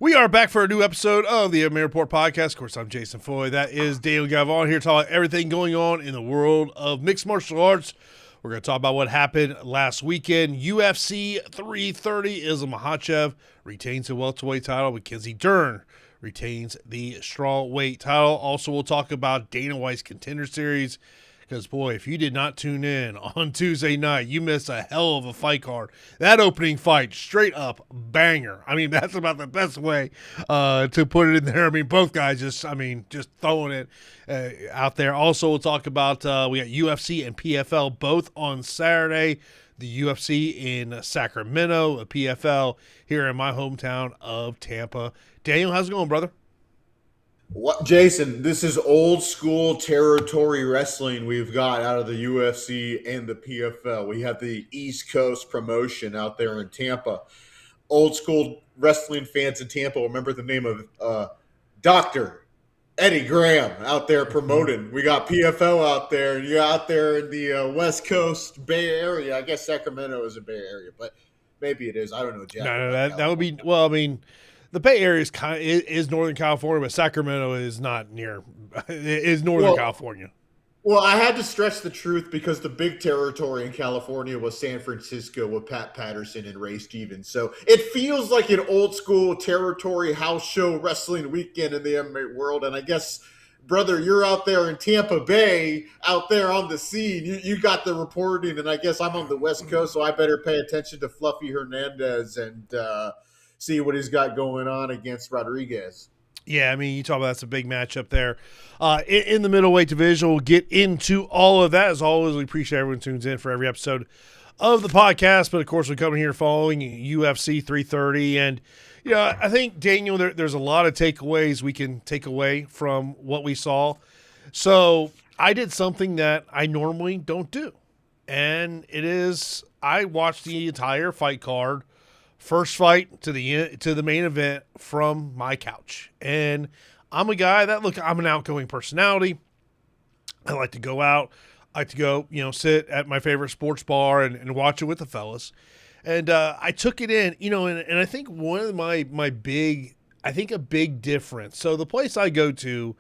We are back for a new episode of the MMA Report Podcast. Of course, I'm Jason Floyd. That is Daniel Galvan here talking about everything going on in the world of mixed martial arts. We're going to talk about what happened last weekend. UFC 330, 𝘁𝗵𝗶𝘀 retains the welterweight title. Mackenzie Dern retains the strawweight title. Also, we'll talk about Dana White's Contender Series. Because, boy, if you did not tune in on Tuesday night, you missed a hell of a fight card. That opening fight, straight up banger. I mean, that's about the best way to put it in there. I mean, both guys just throwing it out there. Also, we'll talk about, we got UFC and PFL both on Saturday. The UFC in Sacramento, a PFL here in my hometown of Tampa. Daniel, how's it going, brother? What, Jason, this is old school territory wrestling we've got out of the UFC and the PFL. We have the East Coast promotion out there in Tampa. Old school wrestling fans in Tampa remember the name of Dr. Eddie Graham out there promoting. We got PFL out there, and you're out there in the West Coast Bay Area. I guess Sacramento is a Bay Area, but maybe it is. I don't know, Jack. No, that would be, well, I mean, the Bay Area is Northern California, but Sacramento is not near. Is Northern California. Well, I had to stretch the truth because the big territory in California was San Francisco with Pat Patterson and Ray Stevens. So it feels like an old school territory house show wrestling weekend in the MMA world. And I guess, brother, you're out there in Tampa Bay, out there on the scene. You got the reporting, and I guess I'm on the West Coast, so I better pay attention to Fluffy Hernandez and see what he's got going on against Rodriguez. Yeah, I mean, you talk about that's a big matchup there. In the middleweight division, we'll get into all of that. As always, we appreciate everyone tunes in for every episode of the podcast. But, of course, we're coming here following UFC 330. And, you know, I think, Daniel, there's a lot of takeaways we can take away from what we saw. So I did something that I normally don't do. And it is I watched the entire fight card, first fight to the main event from my couch. And I'm a guy that, I'm an outgoing personality. I like to go out. I like to go, sit at my favorite sports bar and watch it with the fellas. And I took it in, and I think one of a big difference. So the place I go to,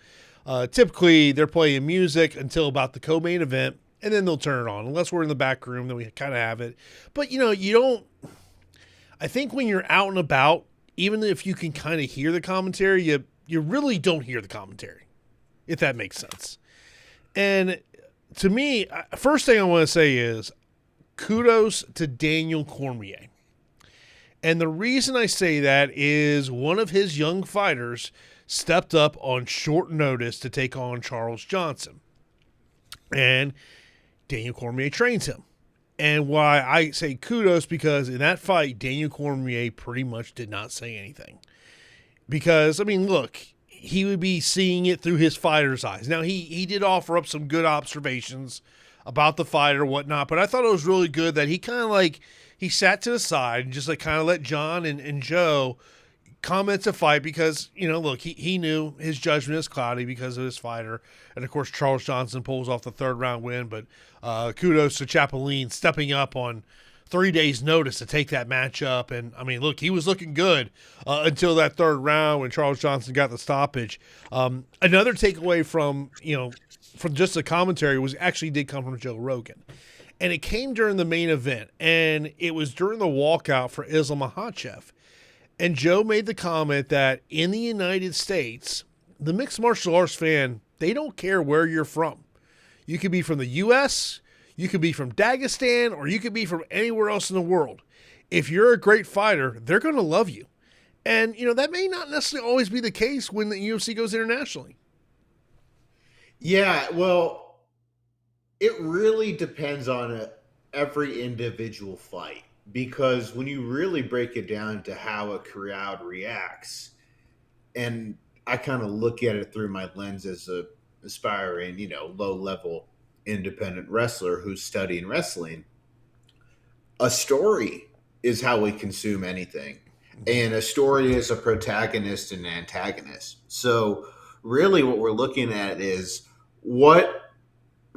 typically they're playing music until about the co-main event, and then they'll turn it on. Unless we're in the back room, then we kind of have it. But, you don't. I think when you're out and about, even if you can kind of hear the commentary, you really don't hear the commentary, if that makes sense. And to me, first thing I want to say is kudos to Daniel Cormier. And the reason I say that is one of his young fighters stepped up on short notice to take on Charles Johnson. And Daniel Cormier trains him. And why I say kudos, because in that fight, Daniel Cormier pretty much did not say anything. Because, look, he would be seeing it through his fighter's eyes. Now, he did offer up some good observations about the fight or whatnot, but I thought it was really good that he kind of he sat to the side and just kind of let John and Joe comment the fight because, look, he knew his judgment is cloudy because of his fighter. And, of course, Charles Johnson pulls off the third-round win. But kudos to 𝘁𝗵𝗀𝗀 stepping up on 3 days' notice to take that matchup. And, look, he was looking good until that third round when Charles Johnson got the stoppage. Another takeaway from just the commentary did come from Joe Rogan. And it came during the main event. And it was during the walkout for 𝘁𝗵𝗶𝘀. And Joe made the comment that in the United States, the mixed martial arts fan, they don't care where you're from. You could be from the U.S., you could be from Dagestan, or you could be from anywhere else in the world. If you're a great fighter, they're going to love you. And, that may not necessarily always be the case when the UFC goes internationally. Yeah, well, it really depends on every individual fight. Because when you really break it down to how a crowd reacts, and I kind of look at it through my lens as a aspiring, low-level independent wrestler who's studying wrestling, a story is how we consume anything. And a story is a protagonist and antagonist. So really what we're looking at is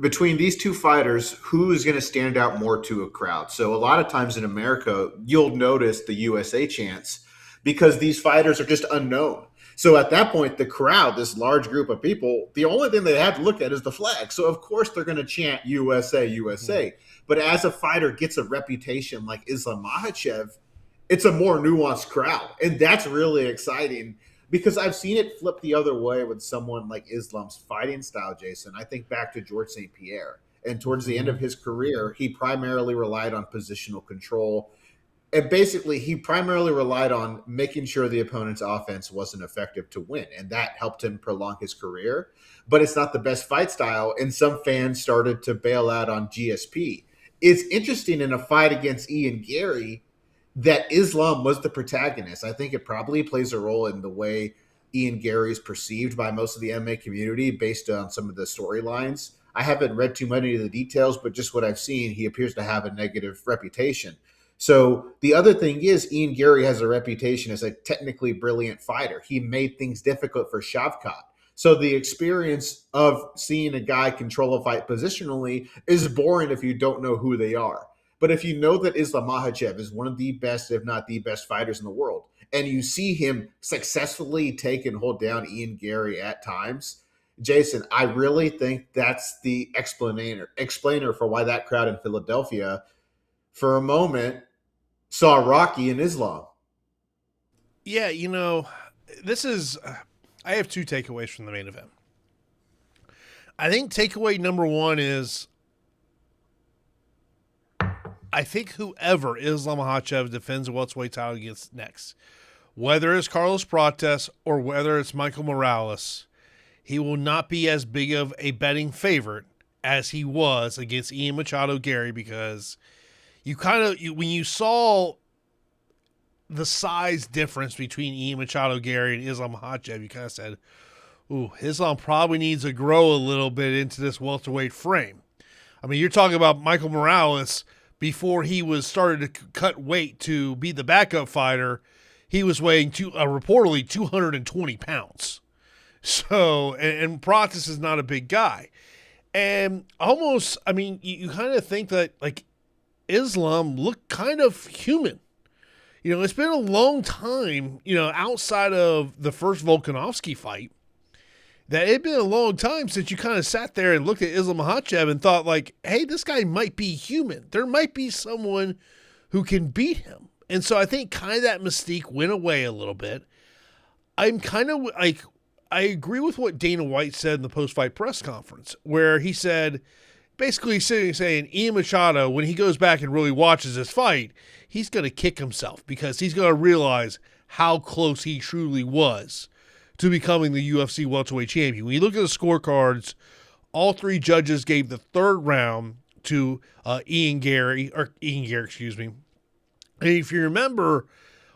between these two fighters, who is going to stand out more to a crowd? So a lot of times in America, you'll notice the USA chants because these fighters are just unknown. So at that point, the crowd, this large group of people, the only thing they have to look at is the flag. So of course they're going to chant USA, USA. But as a fighter gets a reputation like 𝘁𝗵𝗶𝘀, it's a more nuanced crowd. And that's really exciting because I've seen it flip the other way with someone like Islam's fighting style, Jason. I think back to George St. Pierre. And towards the end of his career, he primarily relied on positional control. And basically, he primarily relied on making sure the opponent's offense wasn't effective to win. And that helped him prolong his career. But it's not the best fight style. And some fans started to bail out on GSP. It's interesting in a fight against Ian Gary that Islam was the protagonist. I think it probably plays a role in the way Ian Gary is perceived by most of the MMA community based on some of the storylines. I haven't read too many of the details, but just what I've seen, he appears to have a negative reputation. So the other thing is Ian Gary has a reputation as a technically brilliant fighter. He made things difficult for 𝘁𝗵𝗀𝗀. So the experience of seeing a guy control a fight positionally is boring if you don't know who they are. But if you know that 𝘁𝗵𝗶𝘀𝗀 is one of the best, if not the best fighters in the world, and you see him successfully take and hold down Ian Gary at times, Jason, I really think that's the explainer for why that crowd in Philadelphia for a moment saw Rocky and Islam. Yeah, this is I have two takeaways from the main event. I think takeaway number one is I think whoever Islam Makhachev defends the welterweight title against next, whether it's Carlos Prates or whether it's Michael Morales, he will not be as big of a betting favorite as he was against Ian Machado Gary, because when you saw the size difference between Ian Machado Gary and Islam Makhachev, you kind of said, ooh, Islam probably needs to grow a little bit into this welterweight frame. I mean, you're talking about Michael Morales before he was started to cut weight to be the backup fighter. He was weighing reportedly 220 pounds. So, and Prates is not a big guy. And almost, I mean, you kind of think that, like, Islam looked kind of human. It's been a long time, outside of the first Volkanovski fight, that it'd been a long time since you kind of sat there and looked at Islam Makhachev and thought, like, hey, this guy might be human. There might be someone who can beat him. And so I think kind of that mystique went away a little bit. I'm kind of like, I agree with what Dana White said in the post-fight press conference, where he said, basically saying Ian Machado, when he goes back and really watches this fight, he's going to kick himself because he's going to realize how close he truly was to becoming the UFC welterweight champion. When you look at the scorecards, all three judges gave the third round to Ian Gary. And if you remember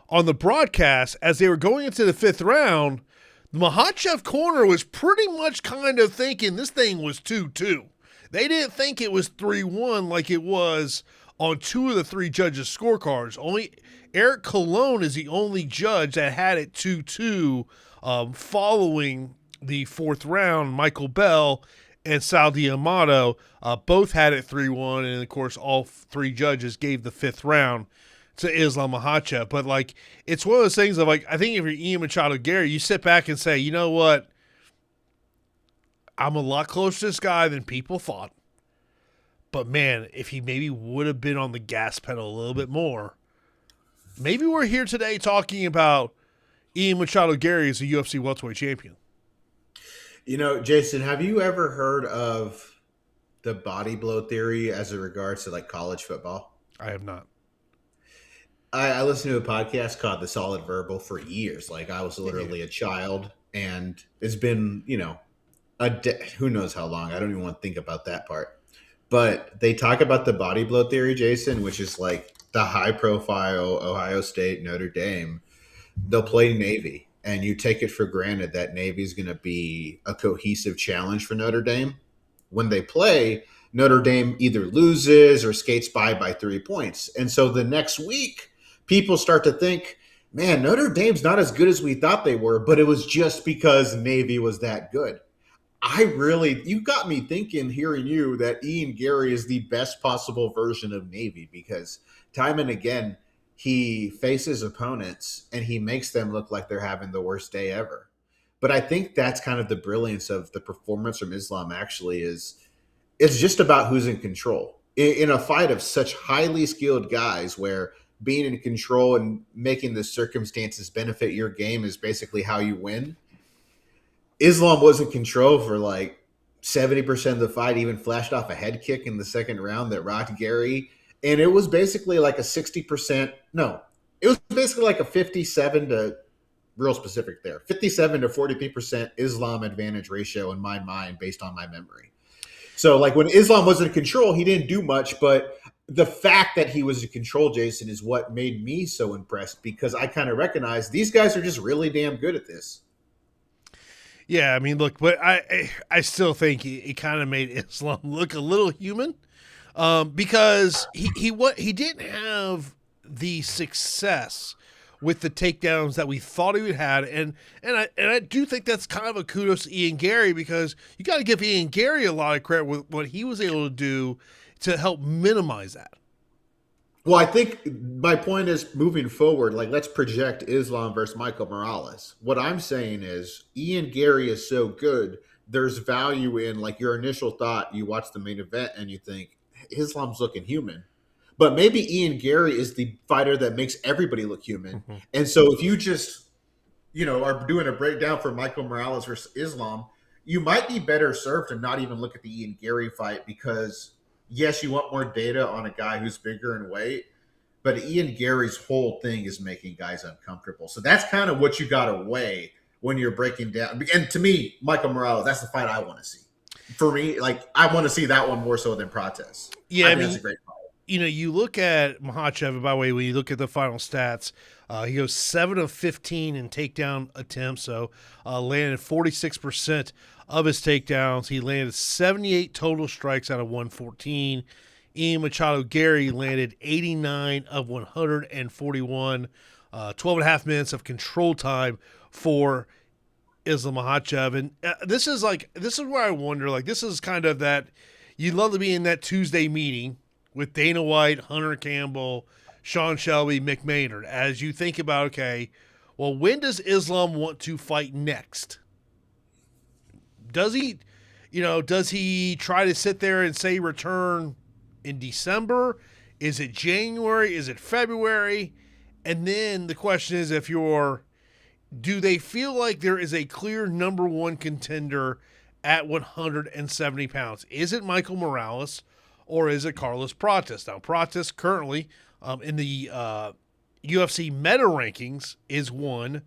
on the broadcast, as they were going into the fifth round, the Makhachev corner was pretty much kind of thinking this thing was 2-2. They didn't think it was 3-1 like it was on two of the three judges' scorecards. Only Eric Colon is the only judge that had it 2-2 following the fourth round. Michael Bell and Saudi Amato both had it 3-1, and, of course, all three judges gave the fifth round to Islam Makhachev. But, like, it's one of those things of, like, I think if you're Ian Machado Gary, you sit back and say, you know what? I'm a lot closer to this guy than people thought. But, man, if he maybe would have been on the gas pedal a little bit more, maybe we're here today talking about Ian Machado Gary as a UFC welterweight champion. Jason, have you ever heard of the body blow theory as it regards to, like, college football? I have not. I listened to a podcast called The Solid Verbal for years. Like, I was literally a child, and it's been, who knows how long. I don't even want to think about that part. But they talk about the body blow theory, Jason, which is like the high-profile Ohio State, Notre Dame. They'll play Navy, and you take it for granted that Navy is going to be a cohesive challenge for Notre Dame. When they play, Notre Dame either loses or skates by 3 points. And so the next week, people start to think, man, Notre Dame's not as good as we thought they were, but it was just because Navy was that good. You got me thinking, hearing you, that Ian Gary is the best possible version of Navy, because time and again, he faces opponents and he makes them look like they're having the worst day ever. But I think that's kind of the brilliance of the performance from Islam actually is it's just about who's in control. In a fight of such highly skilled guys where being in control and making the circumstances benefit your game is basically how you win. Islam was in control for like 70% of the fight, even flashed off a head kick in the second round that rocked Gary. And it was basically like a 60%. No, it was basically like a 57 to real specific there. 57 to 43% Islam advantage ratio in my mind based on my memory. So like when Islam was in control, he didn't do much, but the fact that he was in control, Jason, is what made me so impressed because I kind of recognize these guys are just really damn good at this. Yeah, I mean, look, but I still think it kind of made Islam look a little human because he didn't have the success with the takedowns that we thought he would have, and I do think that's kind of a kudos to Ian Gary because you got to give Ian Gary a lot of credit with what he was able to do to help minimize that. Well, I think my point is moving forward, like let's project Islam versus Michael Morales. What I'm saying is Ian Gary is so good. There's value in like your initial thought. You watch the main event and you think Islam's looking human, but maybe Ian Gary is the fighter that makes everybody look human. Mm-hmm. And so if you just, are doing a breakdown for Michael Morales versus Islam, you might be better served to not even look at the Ian Gary fight because yes, you want more data on a guy who's bigger in weight, but Ian Gary's whole thing is making guys uncomfortable. So that's kind of what you got to weigh when you're breaking down. And to me, Michael Morales, that's the fight I want to see. For me, like I want to see that one more so than Prates. Yeah, I mean, that's a great fight. You look at Makhachev, by the way, when you look at the final stats, he goes 7 of 15 in takedown attempts, so landed 46% of his takedowns. He landed 78 total strikes out of 114. Ian Machado Gary landed 89 of 141, 12 and a half minutes of control time for Islam Makhachev. And this is where I wonder, like, this is kind of that, you'd love to be in that Tuesday meeting with Dana White, Hunter Campbell, Sean Shelby, Mick Maynard, as you think about, okay, well, when does Islam want to fight next? Does he try to sit there and say return in December? Is it January? Is it February? And then the question is, do they feel like there is a clear number one contender at 170 pounds? Is it Michael Morales or is it Carlos Prates? Now, Prates currently in the UFC meta rankings is 1.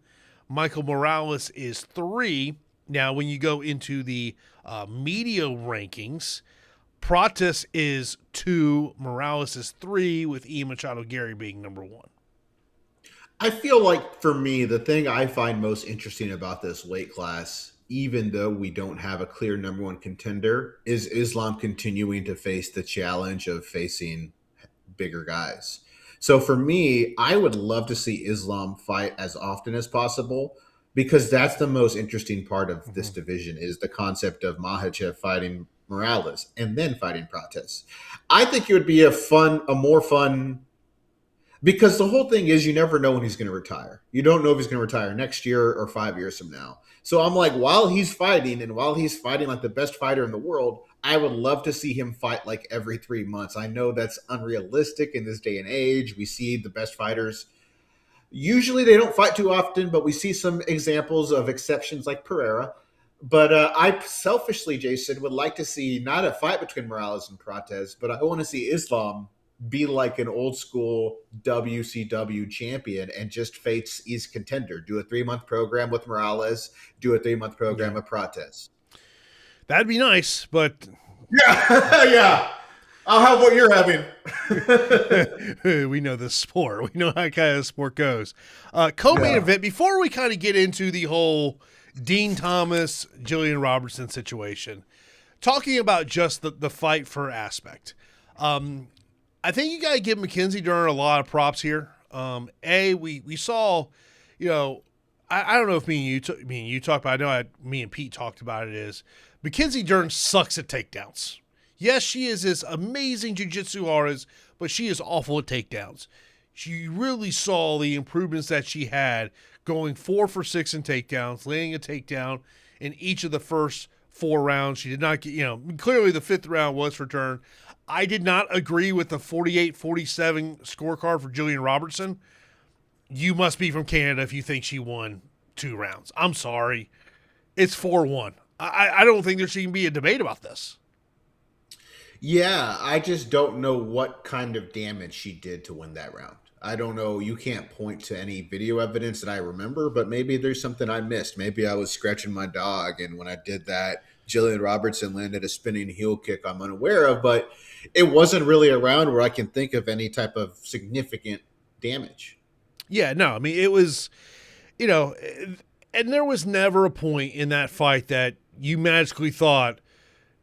Michael Morales is 3. Now, when you go into the media rankings, Prates is 2, Morales is 3, with Ian Machado Gary being number 1. I feel like, for me, the thing I find most interesting about this weight class, even though we don't have a clear number one contender, is Islam continuing to face the challenge of facing bigger guys. So for me, I would love to see Islam fight as often as possible, because that's the most interesting part of this division is the concept of Makhachev fighting Morales and then fighting Prates. I think it would be a more fun, because the whole thing is you never know when he's going to retire. You don't know if he's going to retire next year or 5 years from now. So I'm like, while he's fighting like the best fighter in the world, I would love to see him fight like every 3 months. I know that's unrealistic in this day and age. We see the best fighters. Usually they don't fight too often, but we see some examples of exceptions like Pereira. But I selfishly, Jason, would like to see not a fight between Morales and Prates, but I want to see Islam be like an old school WCW champion and just face his contender. Do a 3-month program with Morales, do a 3-month program with Prates. That'd be nice, but... Yeah, yeah. I'll have what you're having. We know the sport. We know how kind of sport goes. Co-main event, before we kind of get into the whole Dean Thomas, Jillian Robertson situation, talking about just the fight for aspect, I think you got to give Mackenzie Dern a lot of props here. We saw, I don't know if me and you talked about it. I know me and Pete talked about it, is Mackenzie Dern sucks at takedowns. Yes, she is this amazing jiu-jitsu artist, but she is awful at takedowns. she really saw the improvements that she had going 4 for 6 in takedowns, landing a takedown in each of the first 4 rounds. She did not get, clearly the 5th round was for turn. I did not agree with the 48-47 scorecard for Jillian Robertson. You must be from Canada if you think she won 2 rounds. I'm sorry. It's 4-1. I don't think there should even be a debate about this. Yeah, I just don't know what kind of damage she did to win that round. I don't know. You can't point to any video evidence that I remember, but maybe there's something I missed. Maybe I was scratching my dog, and when I did that, Jillian Robertson landed a spinning heel kick I'm unaware of, but it wasn't really a round where I can think of any type of significant damage. Yeah, no, I mean, it was, and there was never a point in that fight that you magically thought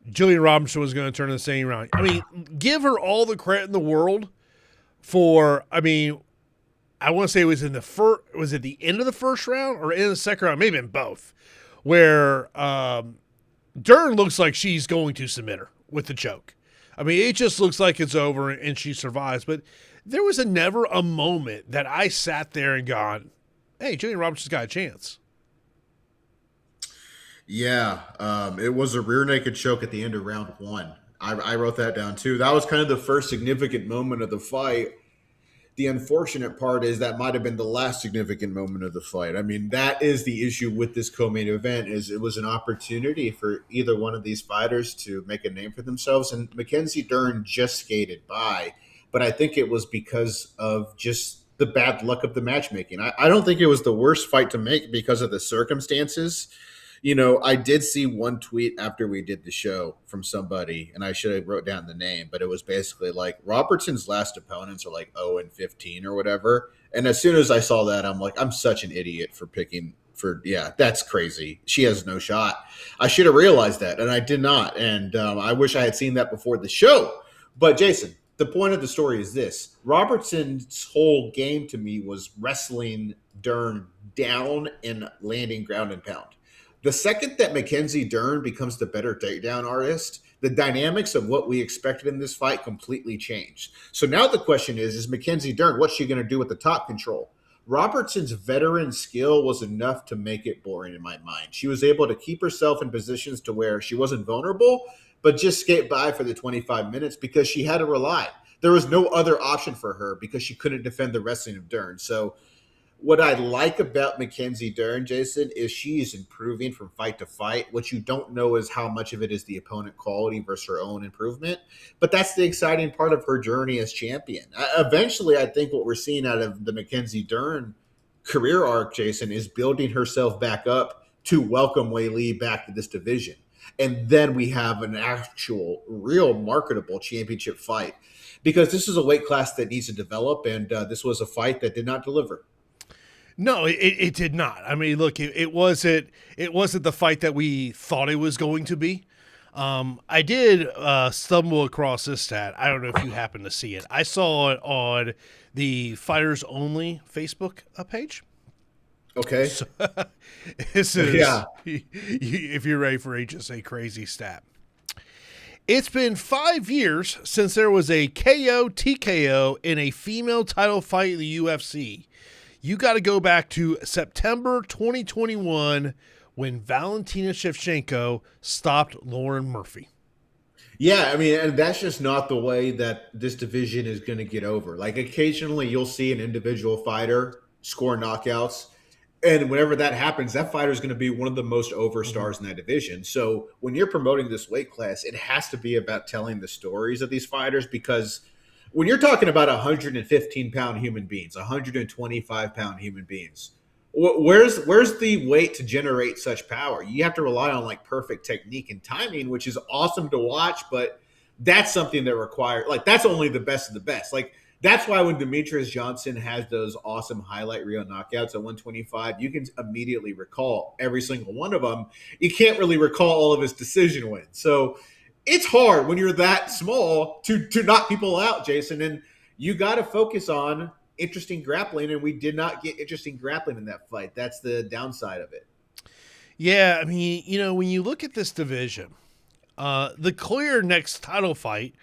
Jillian Robinson was going to turn in the same round. I mean, give her all the credit in the world for, I want to say it was in the first, was it the end of the first round or in the second round? Maybe in both, where Dern looks like she's going to submit her with the choke. I mean, it just looks like it's over and she survives. But there was never a moment that I sat there and gone, hey, Jillian Robinson's got a chance. Yeah, it was a rear naked choke at the end of round 1. I wrote that down too. That was kind of the first significant moment of the fight. The unfortunate part is that might have been the last significant moment of the fight. I mean, that is the issue with this co-main event, is it was an opportunity for either one of these fighters to make a name for themselves, and Mackenzie Dern just skated by. But I think it was because of just the bad luck of the matchmaking. I don't think it was the worst fight to make because of the circumstances. I did see one tweet after we did the show from somebody, and I should have wrote down the name, but it was basically like Robertson's last opponents are like 0-15 or whatever. And as soon as I saw that, I'm like, I'm such an idiot for picking that's crazy. She has no shot. I should have realized that, and I did not. And I wish I had seen that before the show. But Jason, the point of the story is this. Robertson's whole game to me was wrestling Dern down and landing ground and pound. The second that Mackenzie Dern becomes the better takedown artist, the dynamics of what we expected in this fight completely changed. So now the question is Mackenzie Dern, what's she going to do with the top control? Robertson's veteran skill was enough to make it boring in my mind. She was able to keep herself in positions to where she wasn't vulnerable, but just skate by for the 25 minutes because she had to rely. There was no other option for her because she couldn't defend the wrestling of Dern. So what I like about Mackenzie Dern, Jason, is she is improving from fight to fight. What you don't know is how much of it is the opponent quality versus her own improvement. But that's the exciting part of her journey as champion. Eventually, I think what we're seeing out of the Mackenzie Dern career arc, Jason, is building herself back up to welcome Weili back to this division. And then we have an actual, real marketable championship fight. Because this is a weight class that needs to develop, and this was a fight that did not deliver. No, it did not. I mean, look, it wasn't the fight that we thought it was going to be. I did stumble across this stat. I don't know if you happen to see it. I saw it on the Fighters Only Facebook page. Okay. So, this is, if you're ready for just a crazy stat. It's been 5 years since there was a KO TKO in a female title fight in the UFC. You got to go back to September 2021 when Valentina Shevchenko stopped Lauren Murphy. Yeah, I mean, and that's just not the way that this division is going to get over. Like, occasionally you'll see an individual fighter score knockouts, and whenever that happens, that fighter is going to be one of the most over stars in that division. So when you're promoting this weight class, it has to be about telling the stories of these fighters, because when you're talking about 115-pound human beings, 125-pound human beings, where's the weight to generate such power? You have to rely on like perfect technique and timing, which is awesome to watch, but that's something that requires, like, that's only the best of the best. Like, that's why when Demetrius Johnson has those awesome highlight reel knockouts at 125, you can immediately recall every single one of them. You can't really recall all of his decision wins. So it's hard when you're that small to knock people out, Jason, and you got to focus on interesting grappling, and we did not get interesting grappling in that fight. That's the downside of it. Yeah, I mean, when you look at this division, the clear next title fight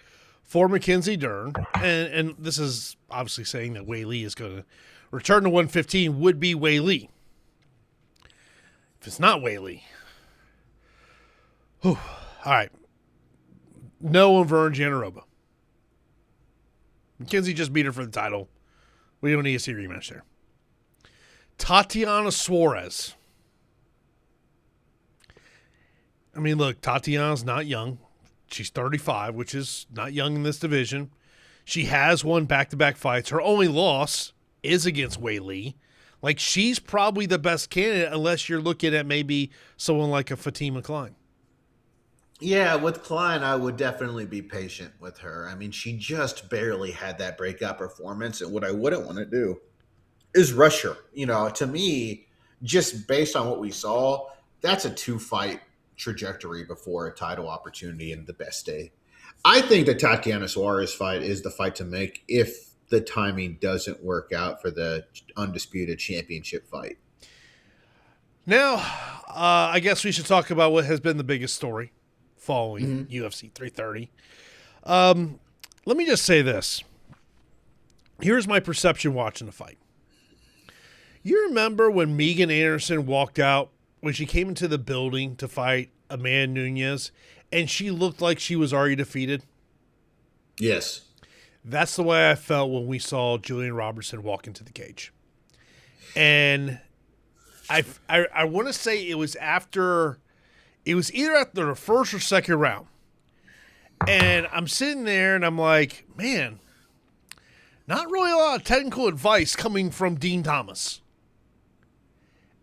for Mackenzie Dern, and this is obviously saying that Weili is going to return to 115 would be Weili. If it's not Weili, all right. No on Vern Jandiroba. Mackenzie just beat her for the title. We don't need to see a rematch there. Tatiana Suarez. I mean, look, Tatiana's not young. She's 35, which is not young in this division. She has won back-to-back fights. Her only loss is against Weili. Like, she's probably the best candidate unless you're looking at maybe someone like a 𝘁𝗵𝗶𝘀. Yeah, with Klein, I would definitely be patient with her. I mean, she just barely had that breakout performance, and what I wouldn't want to do is rush her. You know, to me, just based on what we saw, that's a 2-fight trajectory before a title opportunity in the best day. I think the Tatiana Suarez fight is the fight to make if the timing doesn't work out for the undisputed championship fight. Now, I guess we should talk about what has been the biggest story following UFC 330. Let me just say this. Here's my perception watching the fight. You remember when Megan Anderson walked out, when she came into the building to fight Amanda Nunes, and she looked like she was already defeated? Yes. That's the way I felt when we saw Julian Robertson walk into the cage. And I want to say it was either after the first or second round. And I'm sitting there and I'm like, man, not really a lot of technical advice coming from Dean Thomas.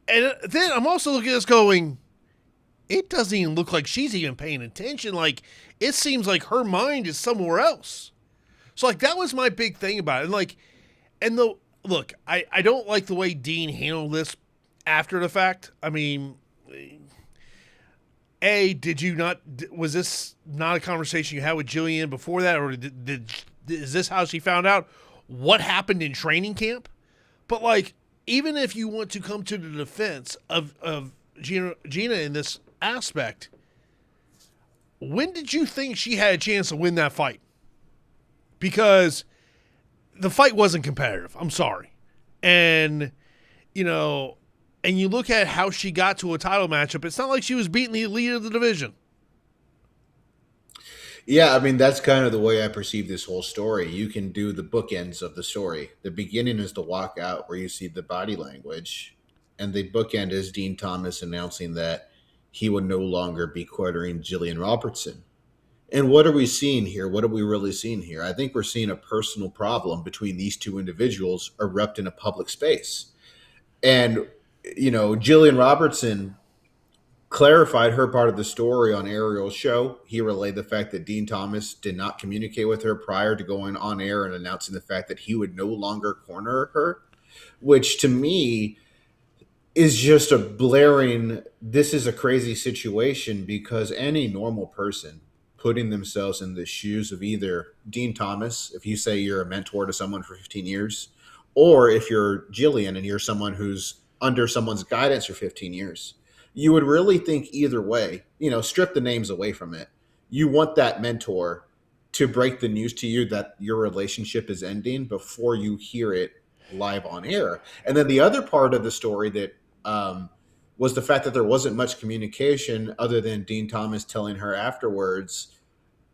And then I'm also looking at this going, it doesn't even look like she's even paying attention. Like, it seems like her mind is somewhere else. So, like, that was my big thing about it. And look, I don't like the way Dean handled this after the fact. I mean, was this not a conversation you had with Jillian before that? Or is this how she found out what happened in training camp? But, like, even if you want to come to the defense of Gina in this aspect, when did you think she had a chance to win that fight? Because the fight wasn't competitive. I'm sorry. And, and you look at how she got to a title matchup, it's not like she was beating the elite of the division. Yeah, I mean, that's kind of the way I perceive this whole story. You can do the bookends of the story. The beginning is the walkout where you see the body language, and the bookend is Dean Thomas announcing that he would no longer be quartering Jillian Robertson. And what are we seeing here? What are we really seeing here? I think we're seeing a personal problem between these two individuals erupt in a public space. And, Jillian Robertson clarified her part of the story on Ariel's show. He relayed the fact that Dean Thomas did not communicate with her prior to going on air and announcing the fact that he would no longer corner her, which to me is just a blaring, this is a crazy situation, because any normal person putting themselves in the shoes of either Dean Thomas, if you say you're a mentor to someone for 15 years, or if you're Jillian and you're someone who's under someone's guidance for 15 years, you would really think either way, strip the names away from it. You want that mentor to break the news to you that your relationship is ending before you hear it live on air. And then the other part of the story that was the fact that there wasn't much communication other than Dean Thomas telling her afterwards,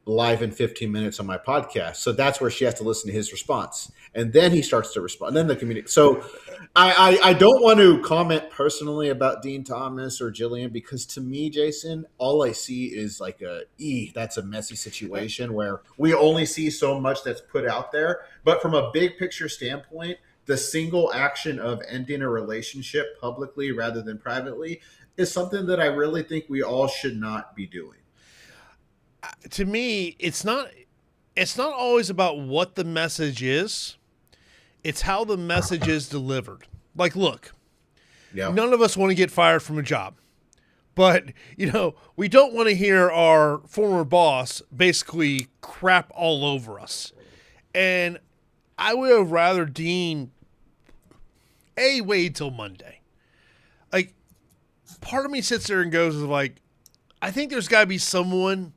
live in 15 minutes on my podcast. So that's where she has to listen to his response. And then he starts to respond. And then the community. So I don't want to comment personally about Dean Thomas or Jillian, because to me, Jason, all I see is like that's a messy situation where we only see so much that's put out there. But from a big picture standpoint, the single action of ending a relationship publicly rather than privately is something that I really think we all should not be doing. To me, it's not always about what the message is. It's how the message is delivered. Like, look, None of us want to get fired from a job. But, we don't want to hear our former boss basically crap all over us. And I would have rather Dean wait till Monday. Like, part of me sits there and goes like, I think there's got to be someone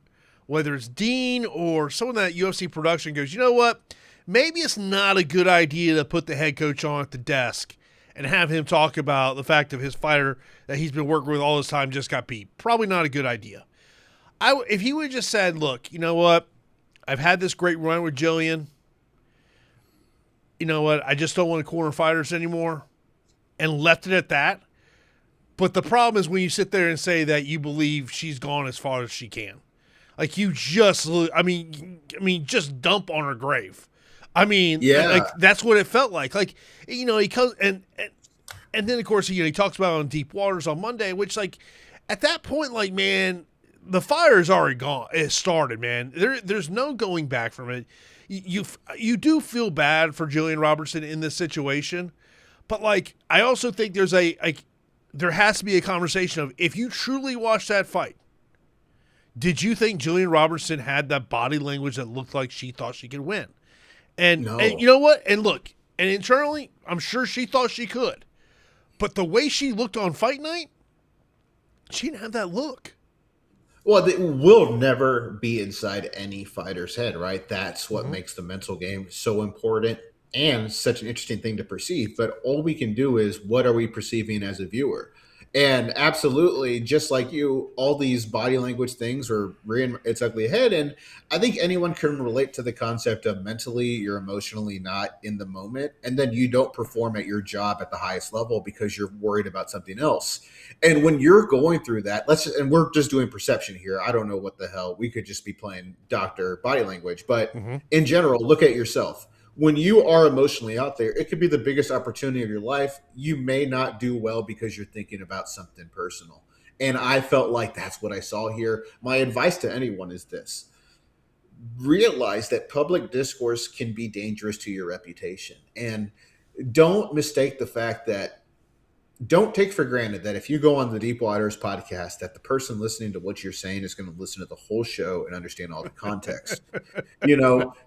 whether it's Dean or someone that UFC production goes, you know what? Maybe it's not a good idea to put the head coach on at the desk and have him talk about the fact of his fighter that he's been working with all this time just got beat. Probably not a good idea. If he would have just said, look, you know what? I've had this great run with Jillian. You know what? I just don't want to corner fighters anymore, and left it at that. But the problem is when you sit there and say that you believe she's gone as far as she can. Like you just, just dump on her grave. I mean, like that's what it felt like. Like, you know, he comes and then of course, he talks about on Deep Waters on Monday, which like at that point, like, man, the fire is already gone. It started, man. There's no going back from it. You do feel bad for Jillian Robertson in this situation, but like I also think there has to be a conversation of if you truly watched that fight, did you think Jillian Robertson had that body language that looked like she thought she could win? And you know what? And look, and internally, I'm sure she thought she could, but the way she looked on fight night, she didn't have that look. Well, it will never be inside any fighter's head, right? That's what makes the mental game so important and such an interesting thing to perceive. But all we can do is what are we perceiving as a viewer? And absolutely, just like you, all these body language things are rearing its ugly head. And I think anyone can relate to the concept of mentally, you're emotionally not in the moment. And then you don't perform at your job at the highest level because you're worried about something else. And when you're going through that, and we're just doing perception here. I don't know what the hell. We could just be playing doctor body language. But in general, look at yourself. When you are emotionally out there, it could be the biggest opportunity of your life. You may not do well because you're thinking about something personal. And I felt like that's what I saw here. My advice to anyone is this. Realize that public discourse can be dangerous to your reputation. And don't mistake the fact that don't take for granted that if you go on the Deep Waters podcast, that the person listening to what you're saying is going to listen to the whole show and understand all the context.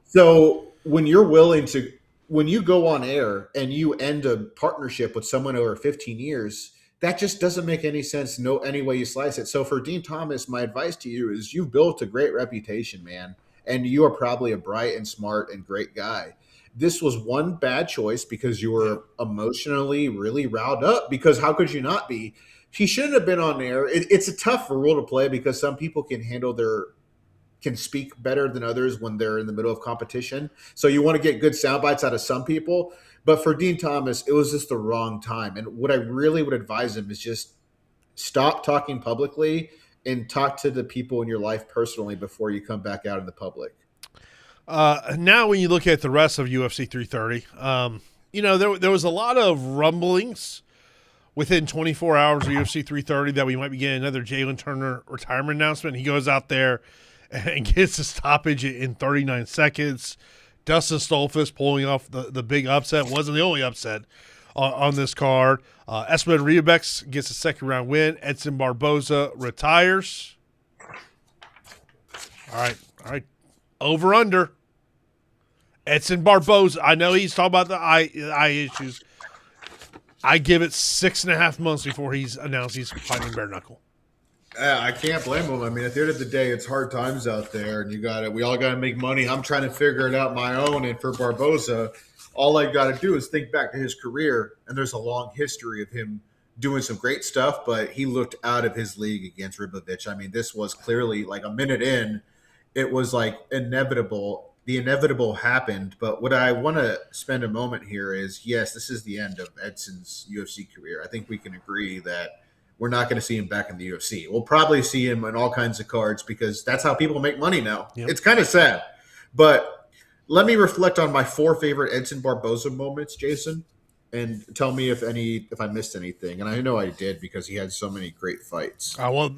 So when you go on air and you end a partnership with someone over 15 years, that just doesn't make any sense. No, any way you slice it. So for Dean Thomas, my advice to you is you've built a great reputation, man. And you are probably a bright and smart and great guy. This was one bad choice because you were emotionally really riled up, because how could you not be? He shouldn't have been on air. It's a tough role to play because some people can speak better than others when they're in the middle of competition. So you want to get good sound bites out of some people. But for Dean Thomas, it was just the wrong time. And what I really would advise him is just stop talking publicly and talk to the people in your life personally before you come back out in the public. Now, when you look at the rest of UFC 330, there was a lot of rumblings within 24 hours of UFC 330 that we might be getting another Jalen Turner retirement announcement. He goes out there and gets a stoppage in 39 seconds. Dustin Stolfus pulling off the big upset. Wasn't the only upset on this card. 𝘁𝗵𝗶𝘀 gets a second-round win. Edson Barboza retires. All right. Over-under. Edson Barboza. I know he's talking about the eye issues. I give it 6.5 months before he's announced he's fighting bare knuckle. I can't blame him. I mean, at the end of the day, it's hard times out there, and we all got to make money. I'm trying to figure it out my own, and for Barboza, all I got to do is think back to his career, and there's a long history of him doing some great stuff, but he looked out of his league against 𝘵𝗵𝗀. I mean, this was clearly like a minute in. It was like inevitable. The inevitable happened. But what I want to spend a moment here is, yes, this is the end of Edson's UFC career. I think we can agree that we're not going to see him back in the UFC. We'll probably see him in all kinds of cards because that's how people make money now. Yep. It's kind of sad. But let me reflect on my 4 favorite Edson Barboza moments, Jason, and tell me if I missed anything. And I know I did because he had so many great fights. Well,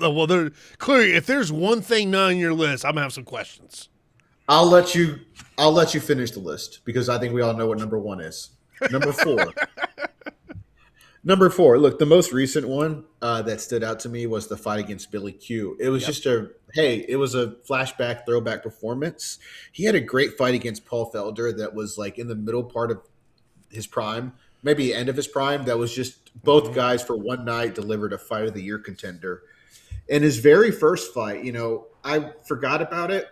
clearly, if there's one thing not on your list, I'm gonna have some questions. I'll let you finish the list because I think we all know what number 1 is. Number 4. Number 4. Look, the most recent one that stood out to me was the fight against Billy Q. It was just it was a flashback, throwback performance. He had a great fight against Paul Felder that was like in the middle part of his prime, maybe end of his prime. That was just both guys for one night delivered a fight of the year contender. In his very first fight, you know, I forgot about it,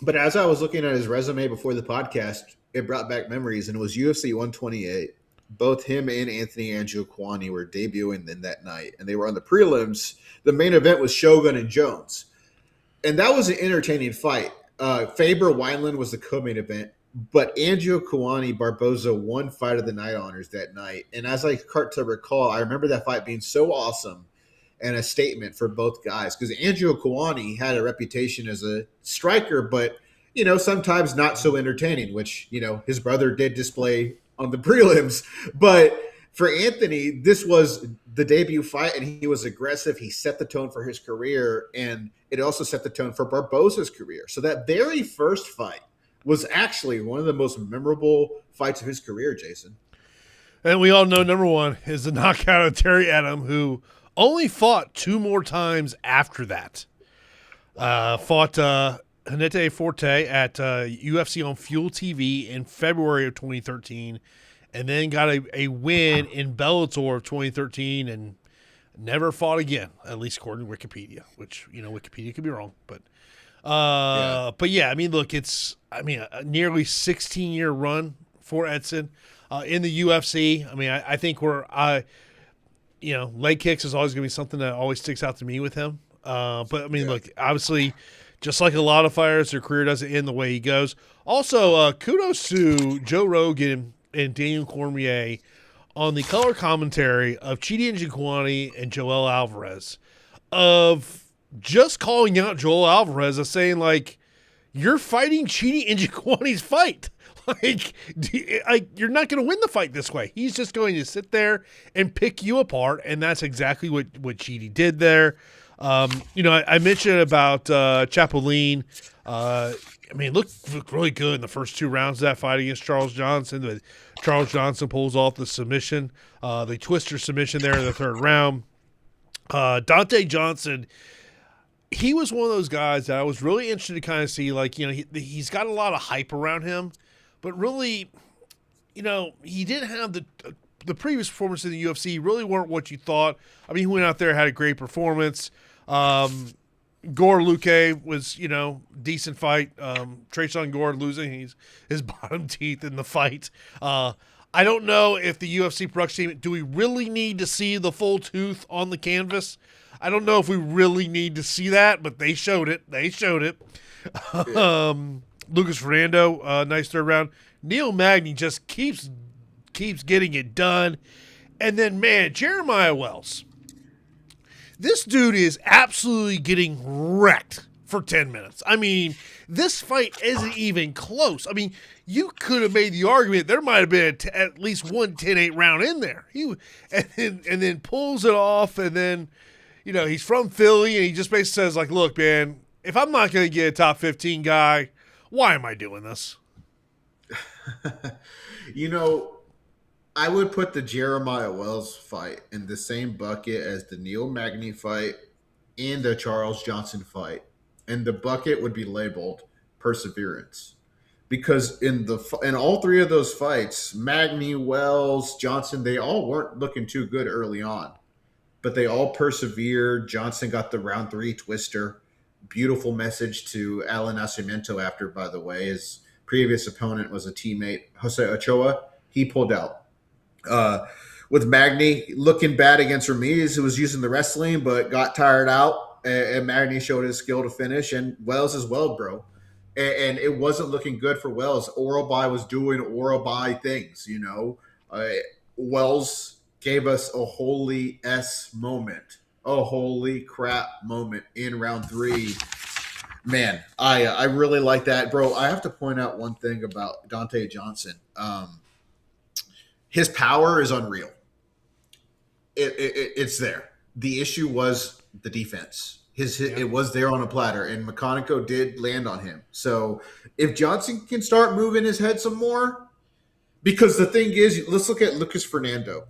but as I was looking at his resume before the podcast, it brought back memories, and it was UFC 128. Both him and Anthony 𝘁𝗵𝗀𝗀 were debuting in that night, and they were on the prelims. The main event was Shogun and Jones, and that was an entertaining fight. Faber-Wineland was the co-main event, but 𝘁𝗵𝗀𝗀 won Fight of the Night honors that night. And as I start to recall, I remember that fight being so awesome and a statement for both guys, because 𝘁𝗵𝗀𝗀 had a reputation as a striker, but, you know, sometimes not so entertaining, which, you know, his brother did display on the prelims. But for Anthony, this was the debut fight, and he was aggressive. He set the tone for his career, and it also set the tone for Barboza's career. So that very first fight was actually one of the most memorable fights of his career, Jason. And we all know number one is the knockout of Terry Adam, who only fought 2 more times after that. Fought 𝘁𝗵𝗶𝘀 Forte at UFC on Fuel TV in February of 2013, and then got a win in Bellator of 2013 and never fought again, at least according to Wikipedia, which, you know, Wikipedia could be wrong. But yeah, I mean, look, it's a nearly 16-year run for Edson in the UFC. I mean, I think leg kicks is always going to be something that always sticks out to me with him. But, I mean, look, obviously, just like a lot of fighters, their career doesn't end the way he goes. Also, kudos to Joe Rogan and Daniel Cormier on the color commentary of 𝘁𝗵𝗀𝗀𝗀 𝘁𝗵𝗀𝗀𝗀 and Joel Alvarez, of just calling out Joel Alvarez as saying, like, you're fighting 𝘁𝗵𝗀𝗀𝗀𝗀's fight. Like, you're not going to win the fight this way. He's just going to sit there and pick you apart, and that's exactly what 𝘁𝗵𝗀𝗀 did there. I mentioned about 𝘁𝗵𝗀𝗀𝗀𝗀. I mean, looked really good in the first 2 rounds of that fight against Charles Johnson. But Charles Johnson pulls off the submission, the twister submission there in the 3rd round. Dante Johnson, he was one of those guys that I was really interested to kind of see, like, you know, he's got a lot of hype around him, but really, you know, he didn't have the previous performance in the UFC really weren't what you thought. I mean, he went out there, had a great performance. Gore Luque was, you know, decent fight. Tresean Gore losing his bottom teeth in the fight. I don't know if the UFC production team, do we really need to see the full tooth on the canvas? I don't know if we really need to see that, but they showed it. Yeah. Lucas Fernando, nice 3rd round. Neil Magny just keeps getting it done. And then, man, Jeremiah Wells. This dude is absolutely getting wrecked for 10 minutes. I mean, this fight isn't even close. I mean, you could have made the argument there might have been at least one 10-8 round in there. And then pulls it off, and then, you know, he's from Philly, and he just basically says, like, look, man, if I'm not going to get a top 15 guy, why am I doing this? You know, I would put the Jeremiah Wells fight in the same bucket as the Neil Magny fight and the Charles Johnson fight. And the bucket would be labeled perseverance. Because in all 3 of those fights, Magny, Wells, Johnson, they all weren't looking too good early on. But they all persevered. Johnson got the round 3 twister. Beautiful message to Alan Nascimento after, by the way. His previous opponent was a teammate, Jose Ochoa. He pulled out. With Magny looking bad against Ramirez, who was using the wrestling but got tired out, and Magny showed his skill to finish, and Wells as well, bro. And it wasn't looking good for Wells. Orobai was doing Orobai things, you know. Wells gave us a holy S moment, a holy crap moment in round 3. Man, I really like that, bro. I have to point out one thing about Dante Johnson. His power is unreal. It's there. The issue was the defense. It was there on a platter, and McConaughey did land on him. So if Johnson can start moving his head some more, because the thing is, let's look at Lucas Fernando.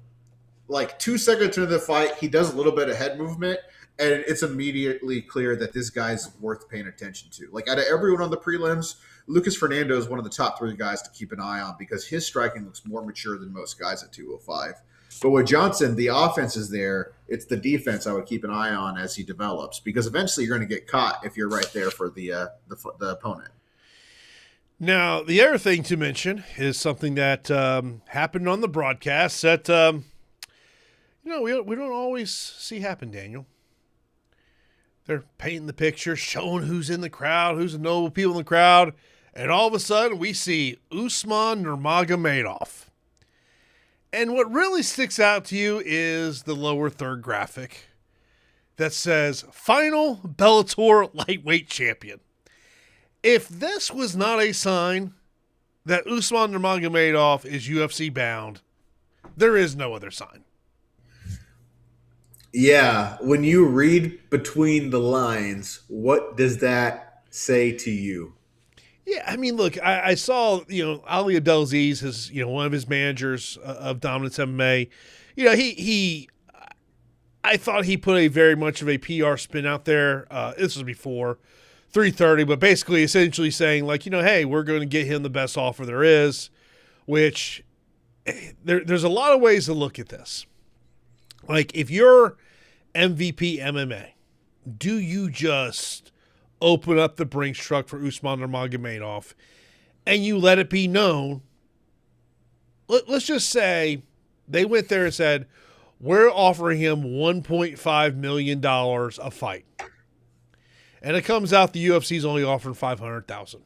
Like 2 seconds into the fight, he does a little bit of head movement, and it's immediately clear that this guy's worth paying attention to. Like out of everyone on the prelims, Lucas Fernando is one of the top 3 guys to keep an eye on because his striking looks more mature than most guys at 205. But with Johnson, the offense is there. It's the defense I would keep an eye on as he develops, because eventually you're going to get caught if you're right there for the opponent. Now, the other thing to mention is something that happened on the broadcast that we don't always see happen, Daniel. They're painting the picture, showing who's in the crowd, who's the notable people in the crowd, and all of a sudden we see 𝘁𝗵𝗶𝘀. And what really sticks out to you is the lower third graphic that says, Final Bellator Lightweight Champion. If this was not a sign that 𝘁𝗵𝗶𝘀 is UFC bound, there is no other sign. Yeah, when you read between the lines, what does that say to you? Yeah, I mean, look, I saw, Ali Abdelaziz, his, one of his managers of Dominance MMA. I thought he put a very much of a PR spin out there. This was before 3:30, but basically, essentially saying like, hey, we're going to get him the best offer there is, which there's a lot of ways to look at this. Like, if you're MVP MMA, do you just open up the Brinks truck for 𝘁𝗵𝗶𝘀 and you let it be known? Let's just say they went there and said, we're offering him $1.5 million a fight. And it comes out the UFC's only offering $500,000.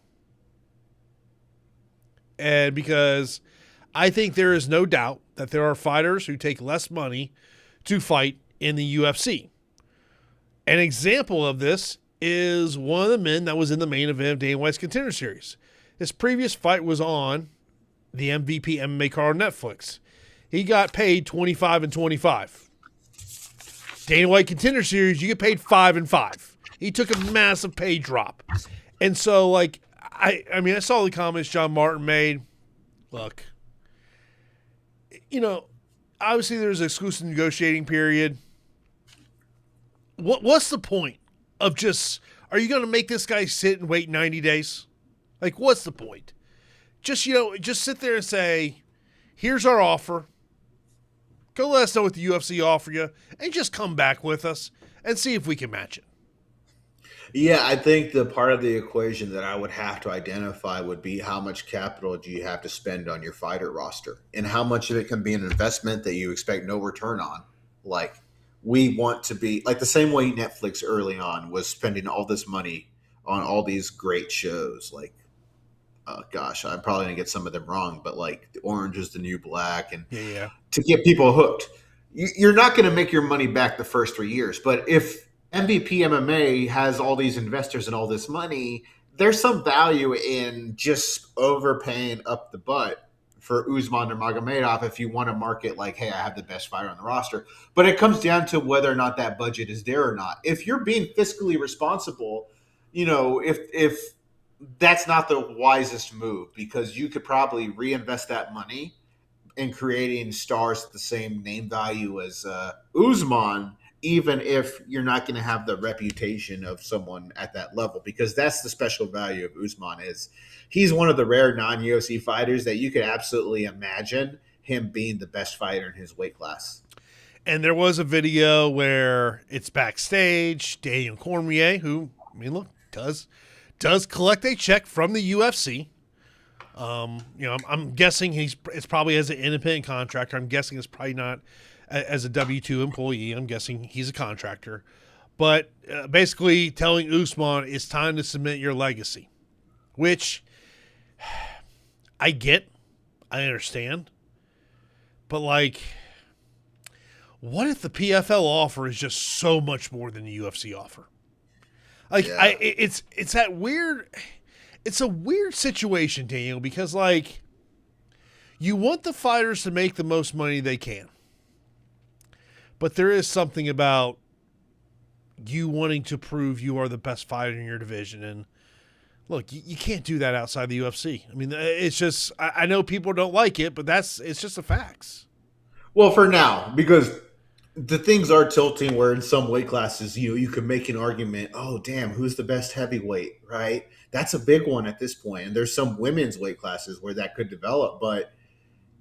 And because I think there is no doubt that there are fighters who take less money to fight in the UFC. An example of this is one of the men that was in the main event of Dana White's Contender Series. His previous fight was on the MVP MMA card on Netflix. He got paid 25 and 25. Dana White Contender Series, you get paid 5 and 5. He took a massive pay drop. And so, like, I saw the comments John Martin made. Look, obviously there's an exclusive negotiating period. What's the point of are you going to make this guy sit and wait 90 days? Like, what's the point? Just sit there and say, here's our offer. Go let us know what the UFC offer you, and just come back with us and see if we can match it. Yeah, I think the part of the equation that I would have to identify would be how much capital do you have to spend on your fighter roster, and how much of it can be an investment that you expect no return on. Like, we want to be like the same way Netflix early on was spending all this money on all these great shows. Like, I'm probably gonna get some of them wrong, but like the Orange is the New Black, and to get people hooked, you're not going to make your money back the first 3 years. But if MVP MMA has all these investors and all this money, there's some value in just overpaying up the butt for 𝘁𝗵𝗶𝘀 if you want to market like, hey, I have the best fighter on the roster. But it comes down to whether or not that budget is there or not. If you're being fiscally responsible, if that's not the wisest move, because you could probably reinvest that money in creating stars at the same name value as Usman, even if you're not going to have the reputation of someone at that level, because that's the special value of Usman is he's one of the rare non-UFC fighters that you could absolutely imagine him being the best fighter in his weight class. And there was a video where it's backstage, Daniel Cormier, who, does collect a check from the UFC. I'm guessing it's probably as an independent contractor. I'm guessing it's probably not as a W-2 employee. I'm guessing he's a contractor. But basically telling Usman it's time to submit your legacy, which I get. I understand. But, like, what if the PFL offer is just so much more than the UFC offer? Like, yeah. It's that weird. It's a weird situation, Daniel, because, like, you want the fighters to make the most money they can. But there is something about you wanting to prove you are the best fighter in your division. And, look, you can't do that outside the UFC. I mean, it's just – I know people don't like it, but it's just the facts. Well, for now, because The things are tilting where in some weight classes, you could make an argument, oh, damn, who's the best heavyweight, right? That's a big one at this point. And there's some women's weight classes where that could develop, but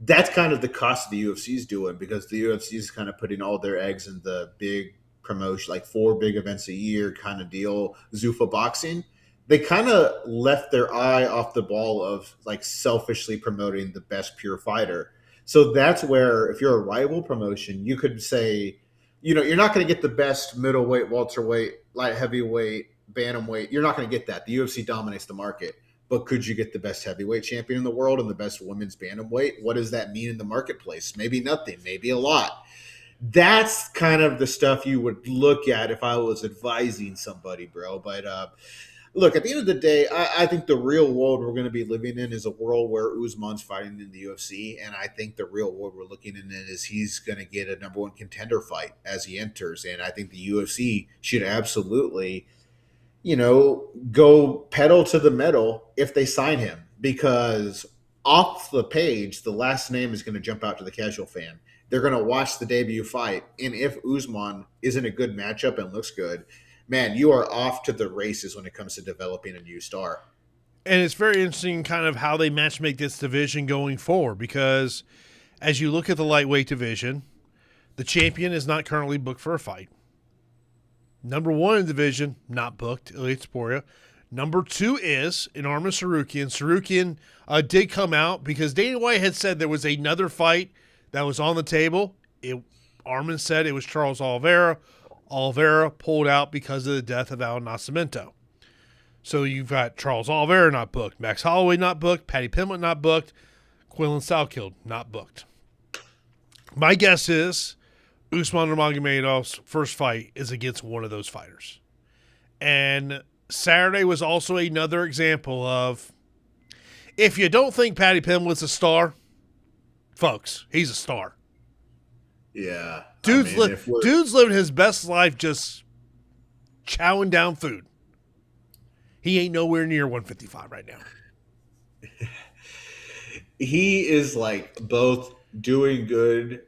that's kind of the cost the UFC is doing, because the UFC is kind of putting all their eggs in the big promotion, like 4 big events a year kind of deal, Zuffa boxing. They kind of left their eye off the ball of like selfishly promoting the best pure fighter. So that's where, if you're a rival promotion, you could say, you're not going to get the best middleweight, welterweight, light heavyweight, bantamweight. You're not going to get that. The UFC dominates the market. But could you get the best heavyweight champion in the world and the best women's bantamweight? What does that mean in the marketplace? Maybe nothing, maybe a lot. That's kind of the stuff you would look at if I was advising somebody, bro. But look, at the end of the day, I think the real world we're going to be living in is a world where Usman's fighting in the UFC. And I think the real world we're looking in is he's going to get a number 1 contender fight as he enters. And I think the UFC should absolutely, go pedal to the metal if they sign him, because off the page, the last name is going to jump out to the casual fan. They're going to watch the debut fight. And if Usman isn't a good matchup and looks good, man, you are off to the races when it comes to developing a new star. And it's very interesting kind of how they matchmake this division going forward, because as you look at the lightweight division, the champion is not currently booked for a fight. Number 1 in the division, not booked, 𝘁𝗵𝗶𝘀. Number 2 is in Arman Tsarukyan. Tsarukyan did come out because Dana White had said there was another fight that was on the table. Arman said it was Charles Oliveira. Oliveira pulled out because of the death of Al Nascimento. So you've got Charles Oliveira not booked, Max Holloway not booked, 𝘁𝗵𝗀 not booked, Quinlan Salkild not booked. My guess is Usman Nurmagomedov's first fight is against one of those fighters. And Saturday was also another example of, if you don't think 𝘁𝗵𝗀 was a star, folks, he's a star. Yeah. Dude's living his best life just chowing down food. He ain't nowhere near 155 right now. He is like both doing good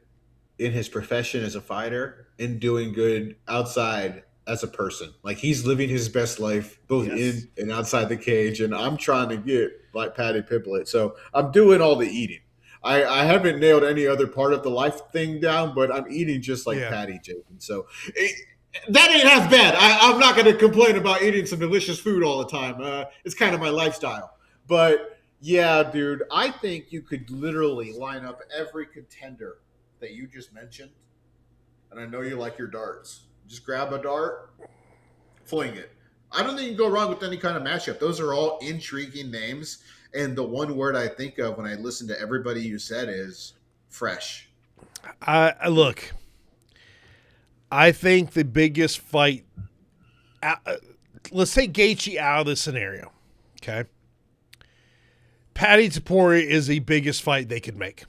in his profession as a fighter and doing good outside as a person. Like, he's living his best life both in and outside the cage. And I'm trying to get like 𝘁𝗵𝗀. So I'm doing all the eating. I haven't nailed any other part of the life thing down, but I'm eating just like Patty Jason. So that ain't half bad. I'm not going to complain about eating some delicious food all the time. It's kind of my lifestyle. But yeah, dude, I think you could literally line up every contender that you just mentioned. And I know you like your darts. Just grab a dart, fling it. I don't think you can go wrong with any kind of matchup. Those are all intriguing names. And the one word I think of when I listen to everybody you said is fresh. Look, I think the biggest fight, let's take 𝘁𝗍𝗍 out of this scenario, okay? Paddy Topuria is the biggest fight they could make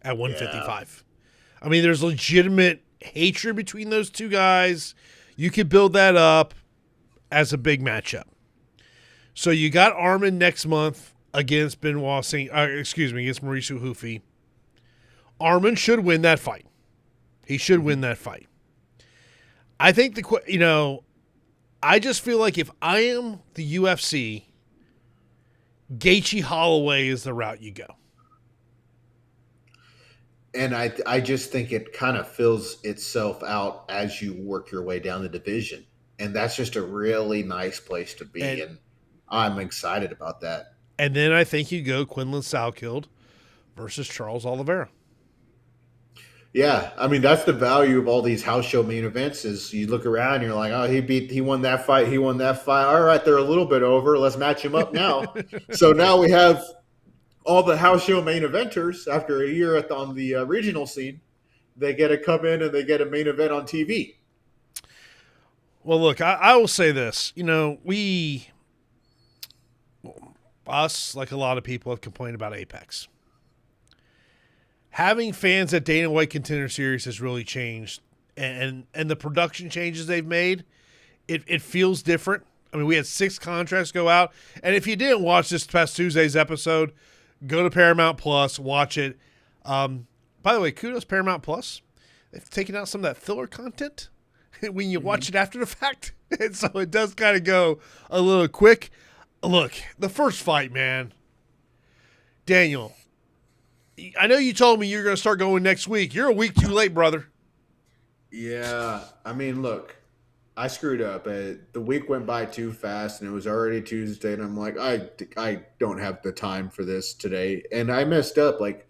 at 155. Yeah. I mean, there's legitimate hatred between those two guys. You could build that up as a big matchup. So you got Arman next month against against Mauricio Hufi. Arman should win that fight. He should win that fight. I think I just feel like if I am the UFC, Gaethje Holloway is the route you go. And I just think it kind of fills itself out as you work your way down the division. And that's just a really nice place to be. And I'm excited about that. And then I think you go Quinlan Salkild versus Charles Oliveira. Yeah, I mean, that's the value of all these house show main events is you look around and you're like, oh, he won that fight. All right, they're a little bit over. Let's match him up now. So now we have all the house show main eventers after a year on the regional scene. They get to come in and they get a main event on TV. Well, look, I will say this. Us, like a lot of people, have complained about Apex. Having fans at Dana White Contender Series has really changed, and the production changes they've made, it feels different. I mean, we had 6 contracts go out, and if you didn't watch this past Tuesday's episode, go to Paramount Plus, watch it. By the way, kudos Paramount Plus. they've taken out some of that filler content when you watch it after the fact. And so it does kind of go a little quick. Look, the first fight, man. Daniel, I know you told me you're going to start going next week. You're a week too late, brother. Yeah, I mean, look, I screwed up. The week went by too fast, and it was already Tuesday, and I'm like, I don't have the time for this today. And I messed up. Like,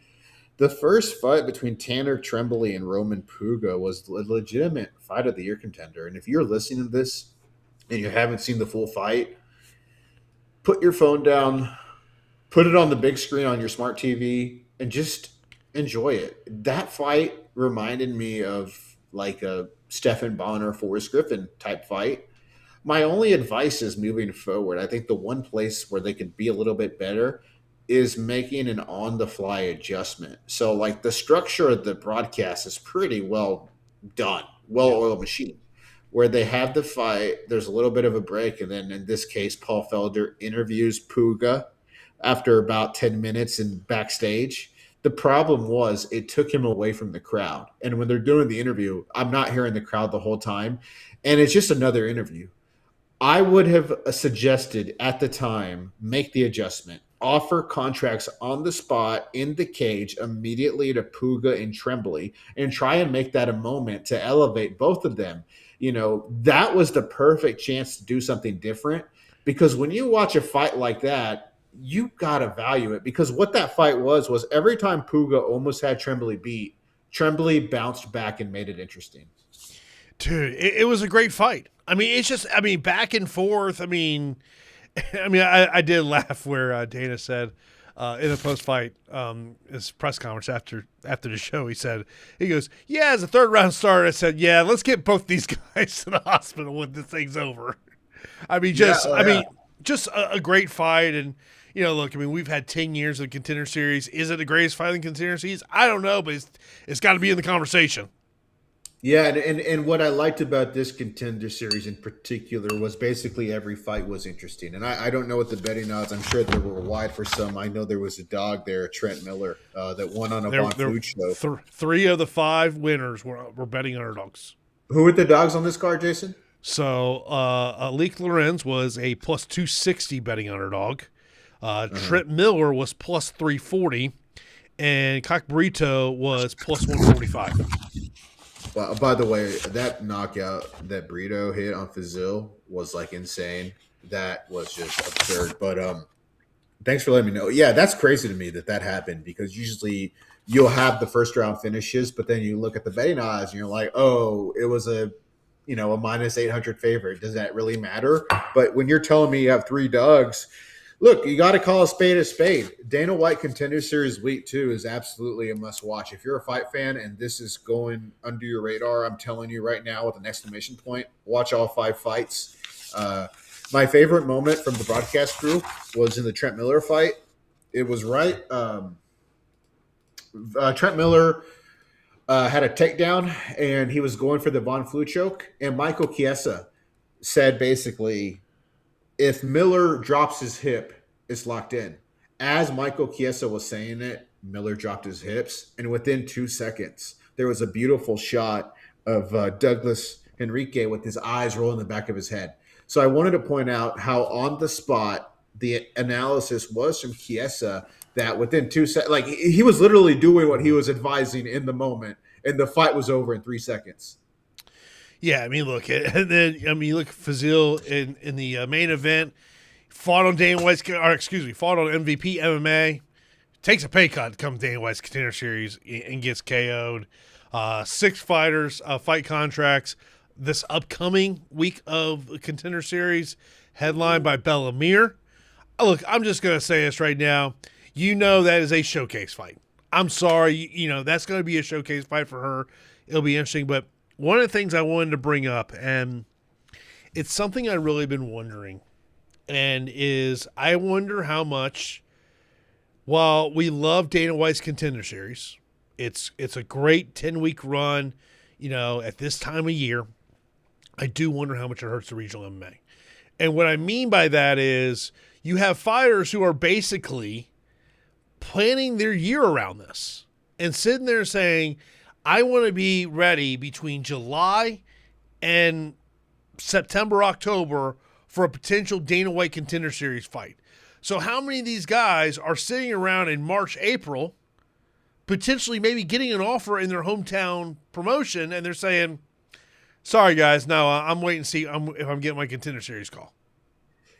the first fight between Tanner Trembly and Roman Puga was a legitimate fight of the year contender. And if you're listening to this and you haven't seen the full fight, put your phone down, put it on the big screen on your smart TV, and just enjoy it. That fight reminded me of like a Stephan Bonner, Forrest Griffin type fight. My only advice is moving forward. I think the one place where they could be a little bit better is making an on-the-fly adjustment. So, like, the structure of the broadcast is pretty well done, well-oiled machine, where they have the fight, there's a little bit of a break, and then in this case, Paul Felder interviews Puga after about 10 minutes in backstage. The problem was it took him away from the crowd. And when they're doing the interview, I'm not hearing the crowd the whole time, and it's just another interview. I would have suggested at the time, make the adjustment. Offer contracts on the spot in the cage immediately to Puga and Trembly and try and make that a moment to elevate both of them. You know, that was the perfect chance to do something different, because when you watch a fight like that, you got to value it, because what that fight was every time Puga almost had Trembly beat, Trembly bounced back and made it interesting. Dude, it was a great fight. I mean, it's just, I mean, back and forth. I mean, I did laugh where Dana said in the post-fight his press conference after the show, he goes, yeah, as a third round starter, I said, yeah, let's get both these guys to the hospital when this thing's over. I mean, just a great fight. And, you know, look, I mean, we've had 10 years of Contender Series. Is it the greatest fight in Contender Series? I don't know, but it's got to be in the conversation. Yeah, and what I liked about this Contender Series in particular was basically every fight was interesting. And I don't know what the betting odds. I'm sure they were wide for some. I know there was a dog there, Trent Miller, that won on a Von Flute show. 3 of the 5 winners were betting underdogs. Who were the dogs on this card, Jason? So Leek Lorenz was a plus 260 betting underdog. Trent Miller was plus 340. And 𝘁𝗵𝗀𝘀 was plus 145. By the way, that knockout that Brito hit on Fazil was like insane. That was just absurd. But thanks for letting me know. Yeah, that's crazy to me that happened, because usually you'll have the first round finishes, but then you look at the betting odds and you're like, oh, it was a minus 800 favorite. Does that really matter? But when you're telling me you have 3 dogs, look, you got to call a spade a spade. Dana White Contender Series Week 2 is absolutely a must-watch. If you're a fight fan and this is going under your radar, I'm telling you right now with an exclamation point, watch all 5 fights. My favorite moment from the broadcast crew was in the Trent Miller fight. It was right. Trent Miller had a takedown, and he was going for the Von Flue choke, and Michael Chiesa said basically, if Miller drops his hip, it's locked in. As Michael Chiesa was saying it, Miller dropped his hips, and within 2 seconds, there was a beautiful shot of Douglas Henrique with his eyes rolling in the back of his head. So I wanted to point out how on the spot the analysis was from Chiesa, that within 2 seconds, like he was literally doing what he was advising in the moment, and the fight was over in 3 seconds. Yeah, I mean, look, and then look at Fazil in the main event, fought on MVP MMA, takes a pay cut to come to Dana White's Contender Series and gets KO'd. 6 fighters, fight contracts this upcoming week of the Contender Series, headlined by Bellamir. Look, I'm just going to say this right now. You know that is a showcase fight. I'm sorry, that's going to be a showcase fight for her. It'll be interesting, but one of the things I wanted to bring up, and it's something I've really been wondering, and is I wonder how much, while we love Dana White's Contender Series, it's a great 10-week run, at this time of year, I do wonder how much it hurts the regional MMA. And what I mean by that is you have fighters who are basically planning their year around this and sitting there saying, I want to be ready between July and September, October for a potential Dana White Contender Series fight. So how many of these guys are sitting around in March, April, potentially maybe getting an offer in their hometown promotion, and they're saying, sorry, guys, no, I'm waiting to see if I'm getting my Contender Series call.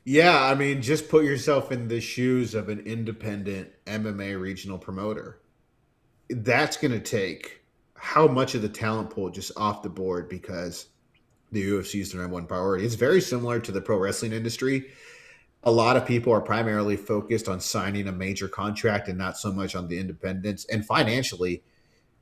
Yeah, I mean, just put yourself in the shoes of an independent MMA regional promoter. That's going to take how much of the talent pool just off the board because the UFC is the number one priority. It's very similar to the pro wrestling industry. A lot of people are primarily focused on signing a major contract and not so much on the independents. And financially,